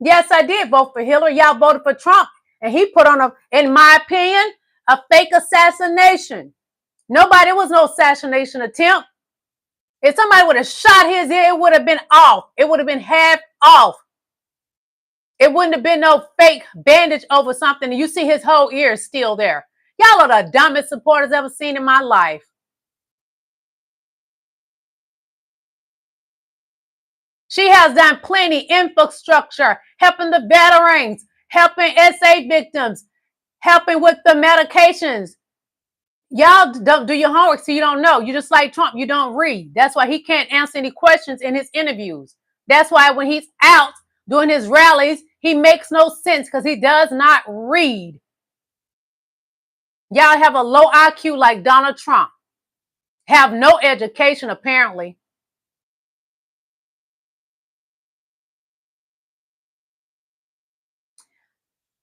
Yes, I did vote for Hillary. Y'all voted for Trump, and he put on in my opinion, a fake assassination. Nobody, it was no assassination attempt. If somebody would have shot his ear, it would have been off. It would have been half off. It wouldn't have been no fake bandage over something. And you see his whole ear is still there. Y'all are the dumbest supporters I've ever seen in my life. She has done plenty infrastructure, helping the veterans, helping SA victims, helping with the medications. Y'all don't do your homework, so you don't know. You just like Trump, you don't read. That's why he can't answer any questions in his interviews. That's why when he's out doing his rallies, he makes no sense because he does not read. Y'all have a low IQ like Donald Trump. Have no education, apparently.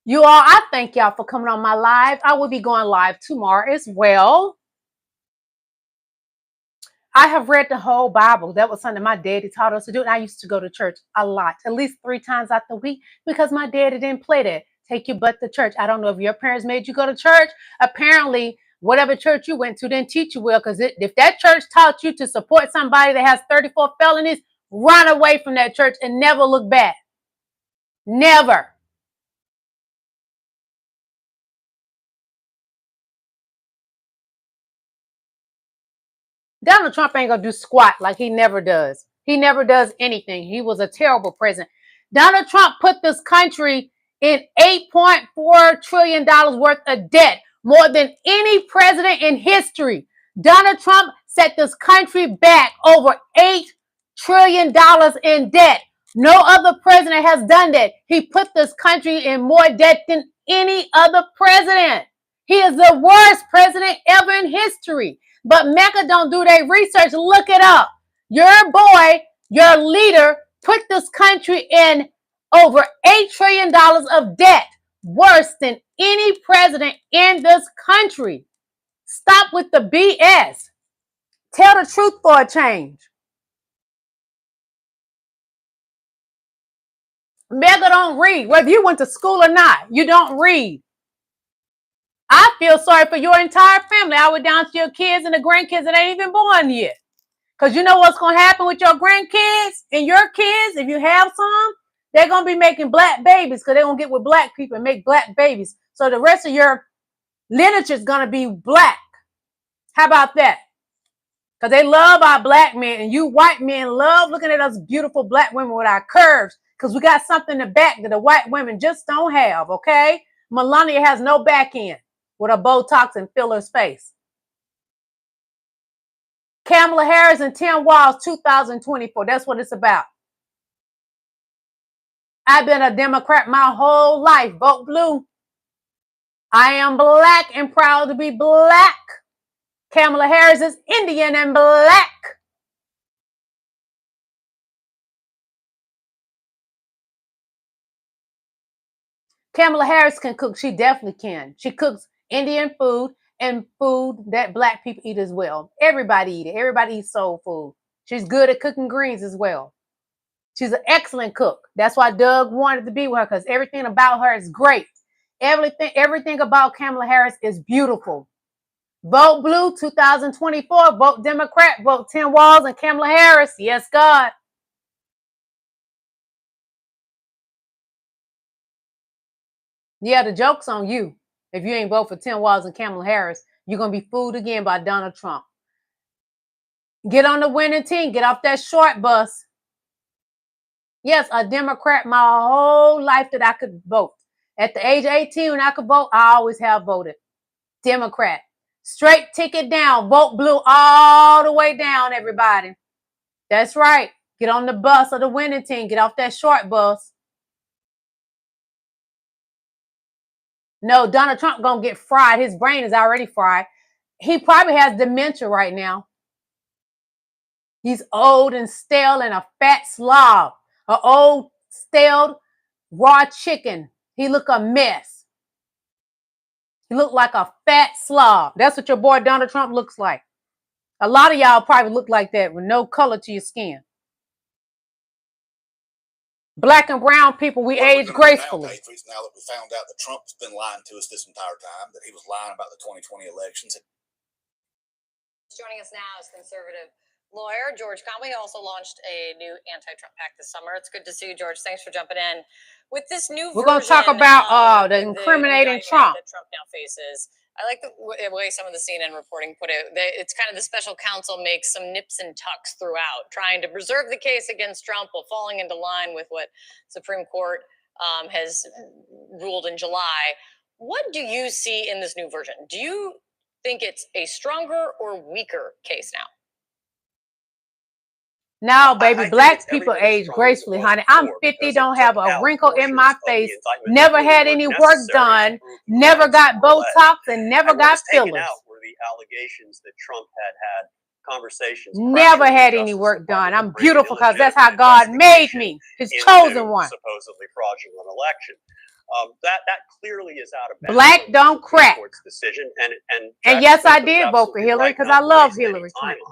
You all, I thank y'all for coming on my live. I will be going live tomorrow as well. I have read the whole Bible. That was something my daddy taught us to do. And I used to go to church a lot, at least 3 times out the week, because my daddy didn't play that. Take your butt to church. I don't know if your parents made you go to church. Apparently, whatever church you went to didn't teach you well, because if that church taught you to support somebody that has 34 felonies, run away from that church and never look back. Never. Donald Trump ain't gonna do squat like he never does. He never does anything. He was a terrible president. Donald Trump put this country in $8.4 trillion worth of debt, more than any president in history. Donald Trump set this country back over $8 trillion in debt. No other president has done that. He put this country in more debt than any other president. He is the worst president ever in history. But Mecca don't do their research. Look it up. Your boy, your leader, put this country in over $8 trillion of debt, worse than any president in this country. Stop with the BS. Tell the truth for a change. Mega don't read. Whether you went to school or not, you don't read. I feel sorry for your entire family. I would down to your kids and the grandkids that ain't even born yet. Because you know what's going to happen with your grandkids and your kids, if you have some, they're going to be making black babies because they're going to get with black people and make black babies. So the rest of your lineage is going to be black. How about that? Because they love our black men, and you white men love looking at us beautiful black women with our curves because we got something in the back that the white women just don't have, okay? Melania has no back end with a Botox and filler's face. Kamala Harris and Tim Walz 2024. That's what it's about. I've been a Democrat my whole life. Vote blue. I am black and proud to be black. Kamala Harris is Indian and black. Kamala Harris can cook. She definitely can. She cooks Indian food and food that black people eat as well. Everybody eat it. Everybody eats soul food. She's good at cooking greens as well. She's an excellent cook. That's why Doug wanted to be with her, because everything about her is great. Everything about Kamala Harris is beautiful. Vote blue 2024. Vote Democrat. Vote Tim Walz and Kamala Harris. Yes, God. Yeah, the joke's on you. If you ain't vote for Tim Walz and Kamala Harris, you're going to be fooled again by Donald Trump. Get on the winning team. Get off that short bus. Yes, a Democrat my whole life that I could vote. At the age of 18, when I could vote, I always have voted Democrat. Straight ticket down. Vote blue all the way down, everybody. That's right. Get on the bus of the winning team. Get off that short bus. No, Donald Trump going to get fried. His brain is already fried. He probably has dementia right now. He's old and stale and a fat slob. An old, stale, raw chicken. He look a mess. He look like a fat slob. That's what your boy Donald Trump looks like. A lot of y'all probably look like that with no color to your skin. Black and brown people, we age gracefully. Now that we found out that Trump's been lying to us this entire time, that he was lying about the 2020 elections. Joining us now is conservative lawyer George Conway. He also launched a new anti-Trump pact this summer. It's good to see you, George. Thanks for jumping in. With this new we're going to talk about the incriminating Trump that Trump now faces. I like the way some of the CNN reporting put it. It's kind of the special counsel makes some nips and tucks throughout, trying to preserve the case against Trump while falling into line with what Supreme Court has ruled in July. What do you see in this new version? Do you think it's a stronger or weaker case now? No, baby, black people age gracefully, honey. I'm 50, don't have a wrinkle in my face, never had any work done, never got Botox, and never got fillers. Were the allegations that Trump had conversations. Never had any work done. I'm beautiful because that's how God made me, his chosen one. Supposedly fraudulent election. That clearly is out of bounds. Black don't crack. Decision and yes, I did vote for Hillary because I love Hillary Clinton.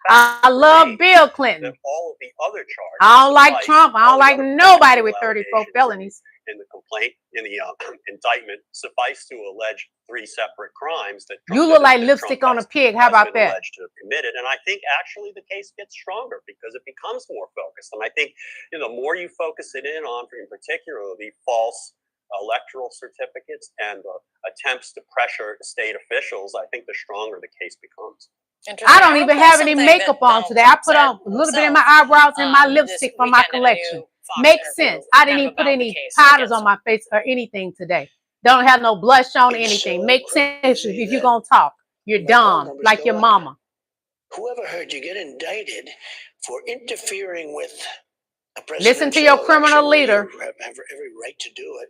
I love Bill Clinton. All of the other charges. I don't like Trump. I don't like nobody with 34 felonies. In the complaint, in the indictment, suffice to allege 3 separate crimes that Trump you look like lipstick on a pig. How about that? Alleged to have committed, and I think actually the case gets stronger because it becomes more focused. And I think the more you focus it in on, in particular, the false electoral certificates and attempts to pressure state officials, I think the stronger the case becomes. I don't even have any makeup on today. I put on a little bit of my eyebrows and my lipstick from my collection. Makes sense. I didn't even put any powders on my face or anything today. Don't have no blush on or anything. Makes sense if you're going to talk. You're dumb, like your mama. Whoever heard you get indicted for interfering with a presidential listen to your criminal leader. You have every right to do it.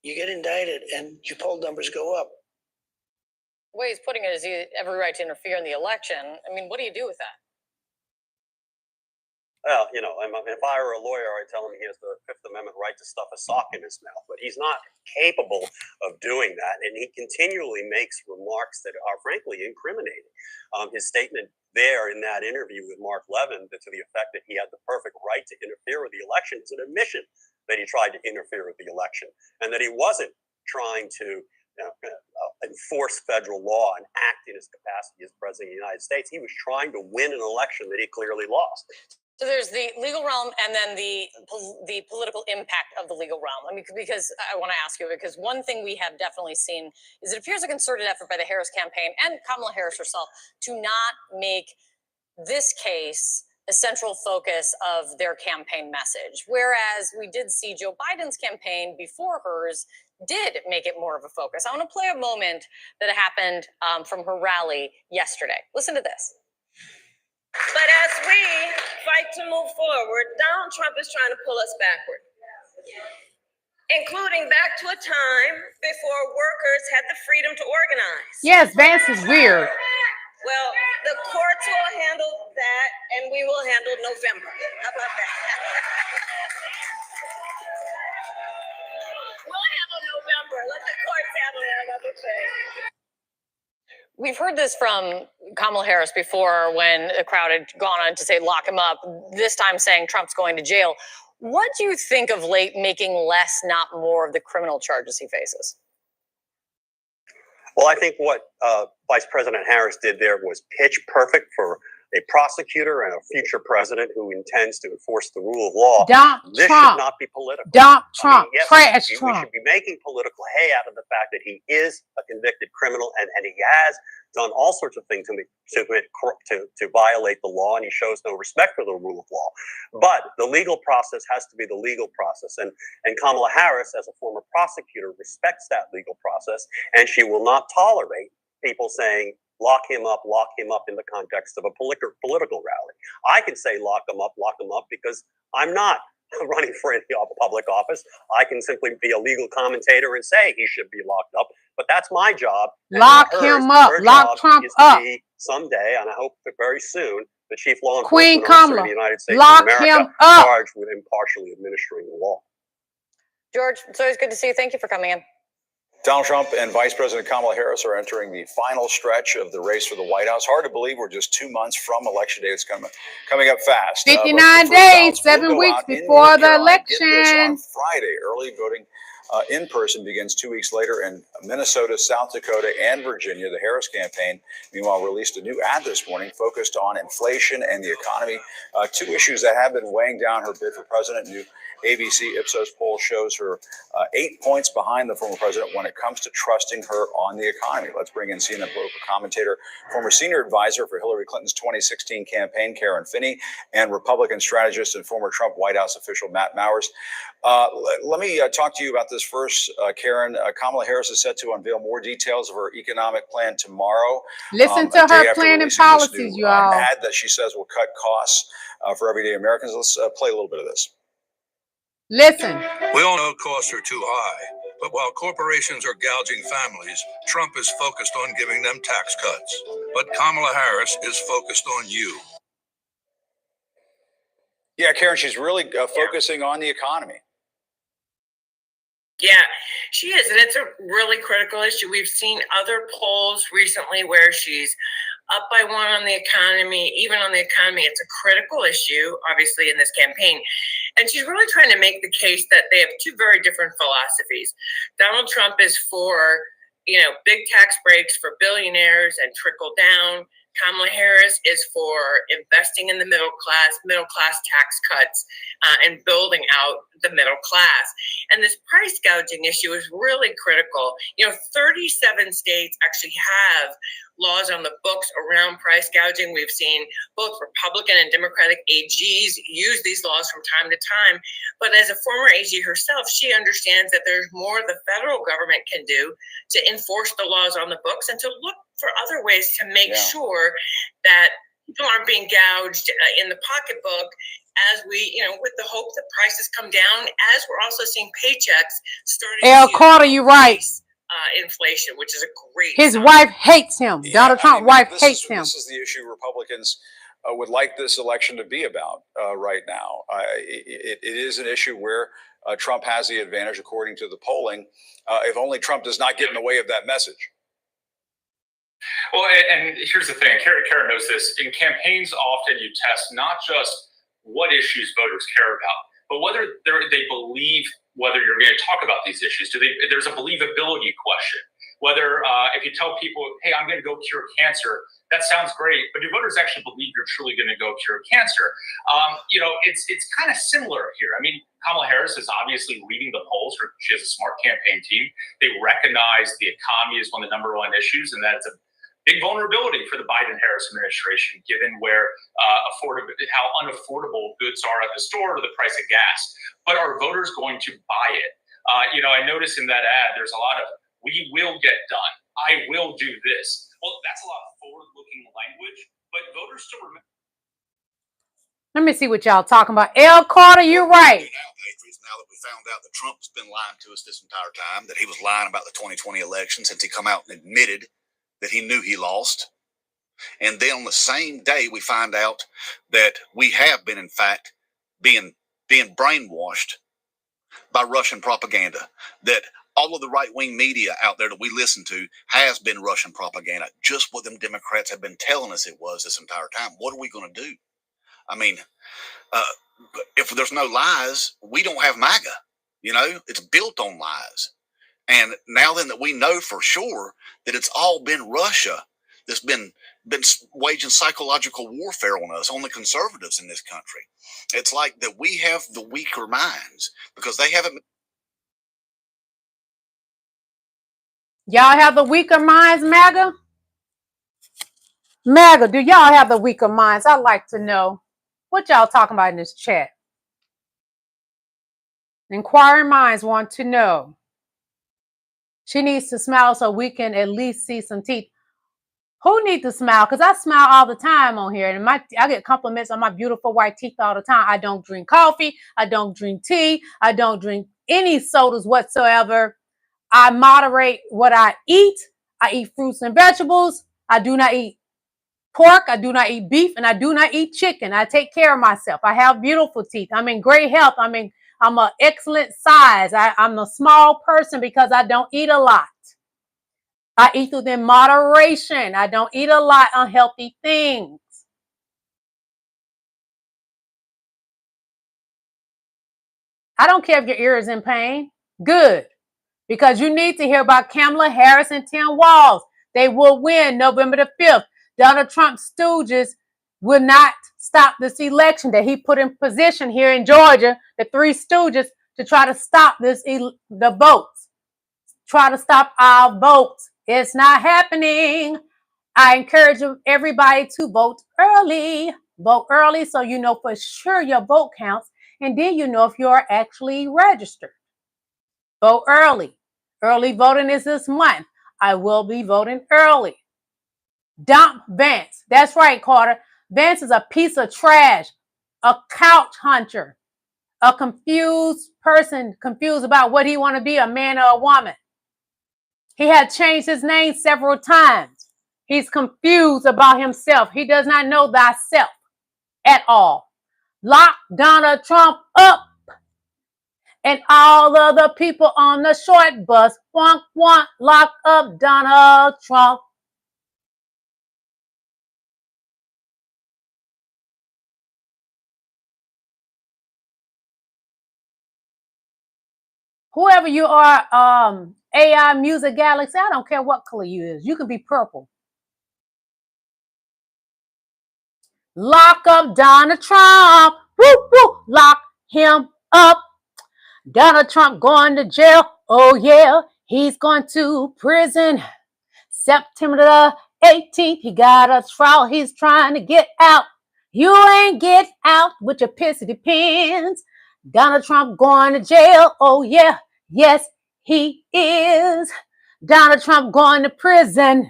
You get indicted and your poll numbers go up. The way he's putting it is he every right to interfere in the election. I mean, what do you do with that? Well, if I were a lawyer, I'd tell him he has the Fifth Amendment right to stuff a sock in his mouth, but he's not capable of doing that, and he continually makes remarks that are frankly incriminating. His statement there in that interview with Mark Levin to the effect that he had the perfect right to interfere with the election is an admission that he tried to interfere with the election, and that he wasn't trying to enforce federal law and act in his capacity as president of the United States. He was trying to win an election that he clearly lost. So there's the legal realm and then the political impact of the legal realm. I mean, because I want to ask you, because one thing we have definitely seen is it appears a concerted effort by the Harris campaign and Kamala Harris herself to not make this case a central focus of their campaign message. Whereas we did see Joe Biden's campaign before hers did make it more of a focus. I want to play a moment that happened from her rally yesterday. Listen to this. But as we fight to move forward, Donald Trump is trying to pull us backward, including back to a time before workers had the freedom to organize. Yes, Vance is weird. Well, the courts will handle that, and we will handle November. How about that? We'll We've heard this from Kamala Harris before when the crowd had gone on to say lock him up, this time saying Trump's going to jail. What do you think of late making less, not more, of the criminal charges he faces? Well, I think what Vice President Harris did there was pitch perfect for a prosecutor and a future president who intends to enforce the rule of law. This should not be political. Trump. Yes, Trash we Trump. should be making political hay out of the fact that he is a convicted criminal and he has done all sorts of things to violate the law, and he shows no respect for the rule of law. But the legal process has to be the legal process, and Kamala Harris, as a former prosecutor, respects that legal process, and she will not tolerate people saying, lock him up in the context of a political rally. I can say lock him up because I'm not running for any public office. I can simply be a legal commentator and say he should be locked up, but that's my job. Lock him up. Lock Trump up. Someday, and I hope that very soon, the chief law Queen enforcement officer of the United States of America charged with impartially administering the law. George, it's always good to see you. Thank you for coming in. Donald Trump and Vice President Kamala Harris are entering the final stretch of the race for the White House. Hard to believe we're just 2 months from Election Day. It's coming up fast. 59 days, 7 weeks before the election. On Friday, early voting in person begins 2 weeks later in Minnesota, South Dakota, and Virginia. The Harris campaign, meanwhile, released a new ad this morning focused on inflation and the economy, two issues that have been weighing down her bid for president. New ABC Ipsos poll shows her 8 points behind the former president when it comes to trusting her on the economy. Let's bring in CNN political commentator, former senior advisor for Hillary Clinton's 2016 campaign, Fani, and Republican strategist and former Trump White House official, Matt Mowers. Let me talk to you about this first, Karen. Kamala Harris is set to unveil more details of her economic plan tomorrow. Listen to her plan and policies, you all. Ad that she says will cut costs for everyday Americans. Let's play a little bit of this. Listen. We all know costs are too high, but while corporations are gouging families, Trump is focused on giving them tax cuts. But Kamala Harris is focused on you. Yeah, Karen, she's really focusing on the economy. Yeah, she is. And it's a really critical issue. We've seen other polls recently where she's up by one on the economy. Even on the economy, it's a critical issue, obviously, in this campaign. And she's really trying to make the case that they have two very different philosophies. Donald Trump is for, big tax breaks for billionaires and trickle down. Kamala Harris is for investing in the middle class tax cuts, and building out the middle class. And this price gouging issue is really critical. 37 states actually have laws on the books around price gouging. We've seen both Republican and Democratic AGs use these laws from time to time. But as a former AG herself, she understands that there's more the federal government can do to enforce the laws on the books and to look for other ways to make sure that people aren't being gouged in the pocketbook as we, with the hope that prices come down, as we're also seeing paychecks starting to Carter, you're right. Inflation, which is a great His wife hates him. Donald Trump's wife hates him. This is the issue Republicans would like this election to be about right now. It is an issue where Trump has the advantage, according to the polling, if only Trump does not get in the way of that message. Well, and here's the thing, Karen knows this. In campaigns, often you test not just what issues voters care about, but whether they believe whether you're going to talk about these issues. There's a believability question. Whether if you tell people, hey, I'm going to go cure cancer, that sounds great, but do voters actually believe you're truly going to go cure cancer? It's kind of similar here. I mean, Kamala Harris is obviously leading the polls. She has a smart campaign team. They recognize the economy is one of the number one issues, and that's a big vulnerability for the Biden-Harris administration, given how unaffordable goods are at the store or the price of gas. But are voters going to buy it? I noticed in that ad, there's a lot of, we will get done. I will do this. Well, that's a lot of forward-looking language, but voters still remember. Let me see what y'all talking about. Carter, you're right. Now that we found out that Trump's been lying to us this entire time, that he was lying about the 2020 election since he come out and admitted that he knew he lost. And then on the same day, we find out that we have been, in fact, being brainwashed by Russian propaganda, that all of the right-wing media out there that we listen to has been Russian propaganda, just what them Democrats have been telling us it was this entire time. What are we going to do? I mean, if there's no lies, we don't have MAGA. You know, it's built on lies. And now then that we know for sure that it's all been Russia that's been waging psychological warfare on us, on the conservatives in this country. It's like that we have the weaker minds because they haven't. Y'all have the weaker minds, MAGA? MAGA, do y'all have the weaker minds? I'd like to know what y'all talking about in this chat. Inquiring minds want to know. She needs to smile so we can at least see some teeth. Who needs to smile? Because I smile all the time on here. And I get compliments on my beautiful white teeth all the time. I don't drink coffee. I don't drink tea. I don't drink any sodas whatsoever. I moderate what I eat. I eat fruits and vegetables. I do not eat pork. I do not eat beef. And I do not eat chicken. I take care of myself. I have beautiful teeth. I'm in great health. I'm an excellent size. I'm a small person because I don't eat a lot. I eat within moderation. I don't eat a lot of unhealthy things. I don't care if your ear is in pain. Good. Because you need to hear about Kamala Harris and Tim Walz. They will win November the 5th. Donald Trump's stooges will not stop this election that he put in position here in Georgia, the three stooges, to try to stop the votes. Try to stop our votes. It's not happening. I encourage everybody to vote early. Vote early so you know for sure your vote counts. And then you know if you're actually registered. Vote early. Early voting is this month. I will be voting early. Dump Vance. That's right, Carter. Vance is a piece of trash, a couch hunter, a confused person, confused about what he want to be, a man or a woman. He had changed his name several times. He's confused about himself. He does not know thyself at all. Lock Donald Trump up. And all of the people on the short bus want lock up Donald Trump. Whoever you are, AI Music Galaxy, I don't care what color you is. You can be purple. Lock up Donald Trump. Woo, woo. Lock him up. Donald Trump going to jail. Oh, yeah. He's going to prison. September the 18th, he got a trial. He's trying to get out. You ain't get out with your pissy pins. Donald Trump going to jail. Oh, yeah. Yes, he is. Donald Trump going to prison.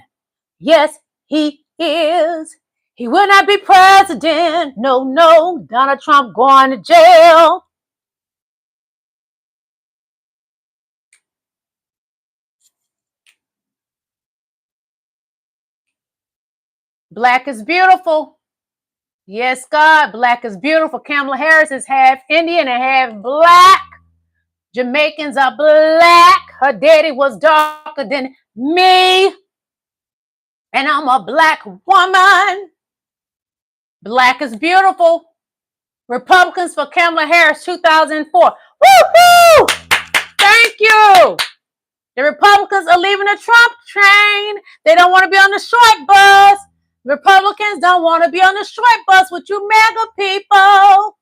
Yes, he is. He will not be president. No, no. Donald Trump going to jail. Black is beautiful. Yes, God, black is beautiful. Kamala Harris is half Indian and half black. Jamaicans are black. Her daddy was darker than me. And I'm a black woman. Black is beautiful. Republicans for Kamala Harris 2004. Woo-hoo! Thank you. The Republicans are leaving the Trump train. They don't want to be on the short bus. Republicans don't want to be on the short bus with you MAGA people.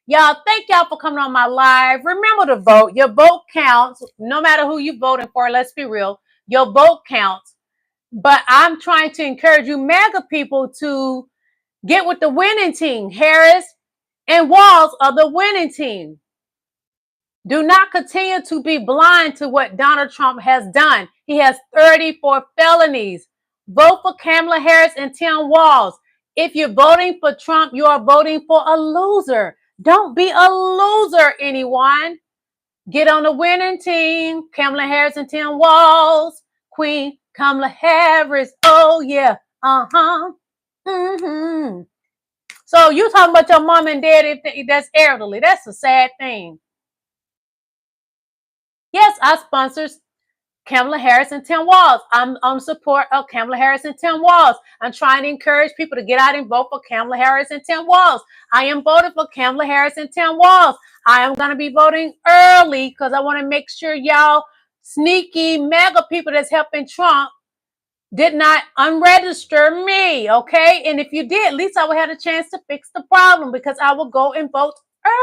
Y'all, thank y'all for coming on my live. Remember to vote. Your vote counts. No matter who you're voting for, let's be real. Your vote counts. But I'm trying to encourage you MAGA people to get with the winning team. Harris and Walz are the winning team. Do not continue to be blind to what Donald Trump has done. He has 34 felonies. Vote for Kamala Harris and Tim Walz. If you're voting for Trump, you are voting for a loser. Don't be a loser, anyone. Get on the winning team. Kamala Harris and Tim Walz. Queen Kamala Harris. Oh, yeah. Uh-huh. Mm-hmm. So you talking about your mom and dad that's elderly. That's a sad thing. Yes, I sponsors Kamala Harris and Tim Walz. I'm on support of Kamala Harris and Tim Walz. I'm trying to encourage people to get out and vote for Kamala Harris and Tim Walz. I am voting for Kamala Harris and Tim Walz. I am going to be voting early because I want to make sure y'all sneaky mega people that's helping Trump did not unregister me, okay? And if you did, at least I would have a chance to fix the problem because I will go and vote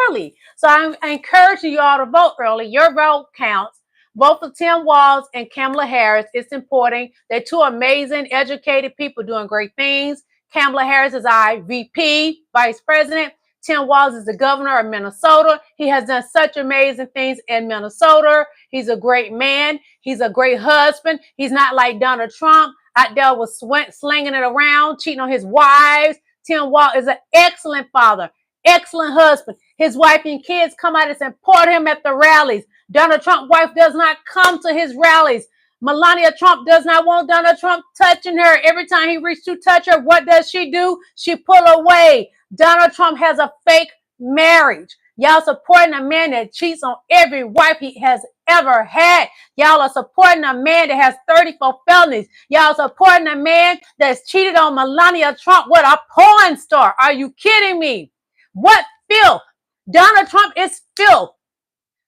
early. So I'm encouraging you all to vote early. Your vote counts. Vote for Tim Walz and Kamala Harris. It's important. They're two amazing, educated people doing great things. Kamala Harris is our VP, Vice President. Tim Walz is the governor of Minnesota. He has done such amazing things in Minnesota. He's a great man. He's a great husband. He's not like Donald Trump out there was slinging it around, cheating on his wives. Tim Walz is an excellent father, excellent husband. His wife and kids come out and support him at the rallies. Donald Trump's wife does not come to his rallies. Melania Trump does not want Donald Trump touching her. Every time he reaches to touch her, what does she do? She pull away. Donald Trump has a fake marriage. Y'all supporting a man that cheats on every wife he has ever had. Y'all are supporting a man that has 34 felonies. Y'all supporting a man that's cheated on Melania Trump with a porn star. Are you kidding me? What filth? Donald Trump is filth.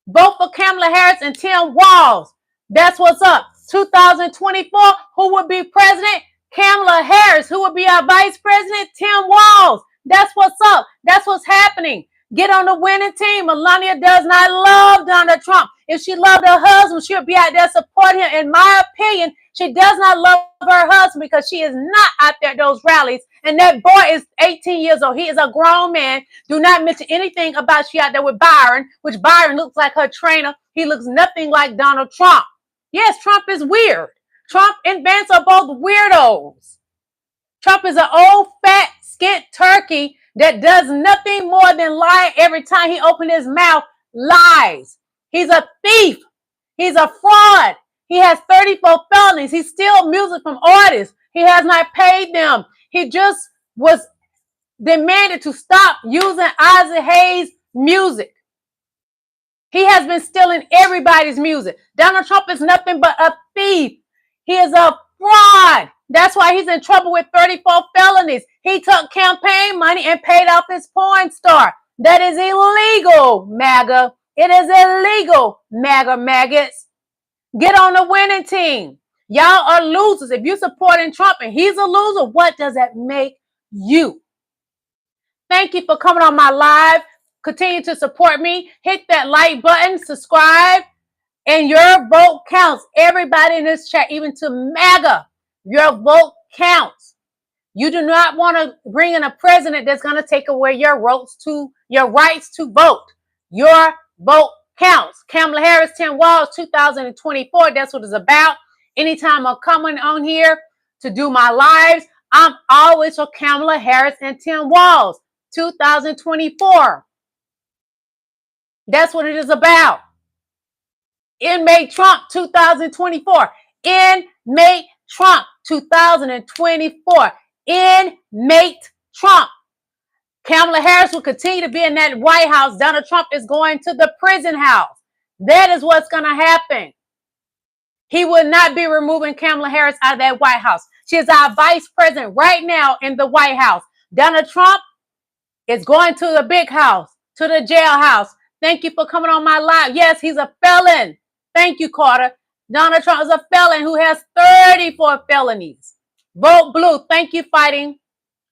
Vote for Kamala Harris and Tim Walz. That's what's up. 2024, who would be president? Kamala Harris. Who would be our vice president? Tim Walz. That's what's up. That's what's happening. Get on the winning team. Melania does not love Donald Trump. If she loved her husband, she would be out there supporting him. In my opinion, she does not love her husband because she is not out there at those rallies. And that boy is 18 years old. He is a grown man. Do not mention anything about she out there with Byron, which Byron looks like her trainer. He looks nothing like Donald Trump. Yes, Trump is weird. Trump and Vance are both weirdos. Trump is an old, fat, skint turkey that does nothing more than lie every time he opens his mouth, lies. He's a thief. He's a fraud. He has 34 felonies. He steals music from artists. He has not paid them. He just was demanded to stop using Isaac Hayes' music. He has been stealing everybody's music. Donald Trump is nothing but a thief. He is a fraud. That's why he's in trouble with 34 felonies. He took campaign money and paid off his porn star. That is illegal, MAGA. It is illegal, MAGA maggots. Get on the winning team. Y'all are losers. If you're supporting Trump and he's a loser, what does that make you? Thank you for coming on my live. Continue to support me. Hit that like button, subscribe, and your vote counts. Everybody in this chat, even to MAGA, your vote counts. You do not want to bring in a president that's going to take away your rights to vote. Your vote counts. Kamala Harris, Tim Walz, 2024. That's what it's about. Anytime I'm coming on here to do my lives, I'm always for Kamala Harris and Tim Walz, 2024. That's what it is about. Inmate Trump 2024. Inmate Trump 2024. Inmate Trump. Kamala Harris will continue to be in that White House. Donald Trump is going to the prison house. That is what's going to happen. He will not be removing Kamala Harris out of that White House. She is our vice president right now in the White House. Donald Trump is going to the big house, to the jailhouse. Thank you for coming on my live. Yes, he's a felon. Thank you, Carter. Donald Trump is a felon who has 34 felonies. Vote blue. Thank you, fighting.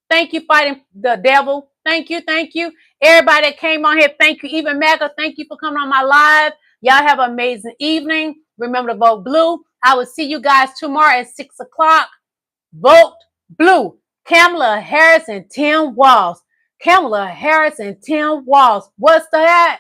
Thank you, fighting the devil. Thank you. Thank you. Everybody that came on here, thank you. Even MAGA, thank you for coming on my live. Y'all have an amazing evening. Remember to vote blue. I will see you guys tomorrow at 6 o'clock. Vote blue. Kamala Harris and Tim Walz. Kamala Harris and Tim Walz. What's that?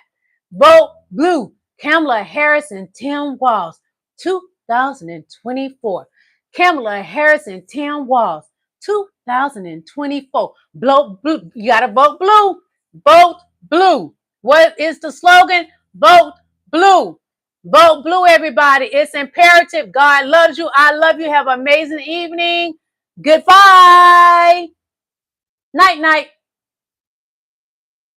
Vote blue. Kamala Harris and Tim Walz. 2024. Kamala Harris and Tim Walz. 2024. Vote blue. You got to vote blue. Vote blue. What is the slogan? Vote blue. Vote blue, everybody. It's imperative. God loves you. I love you. Have an amazing evening. Goodbye. Night, night.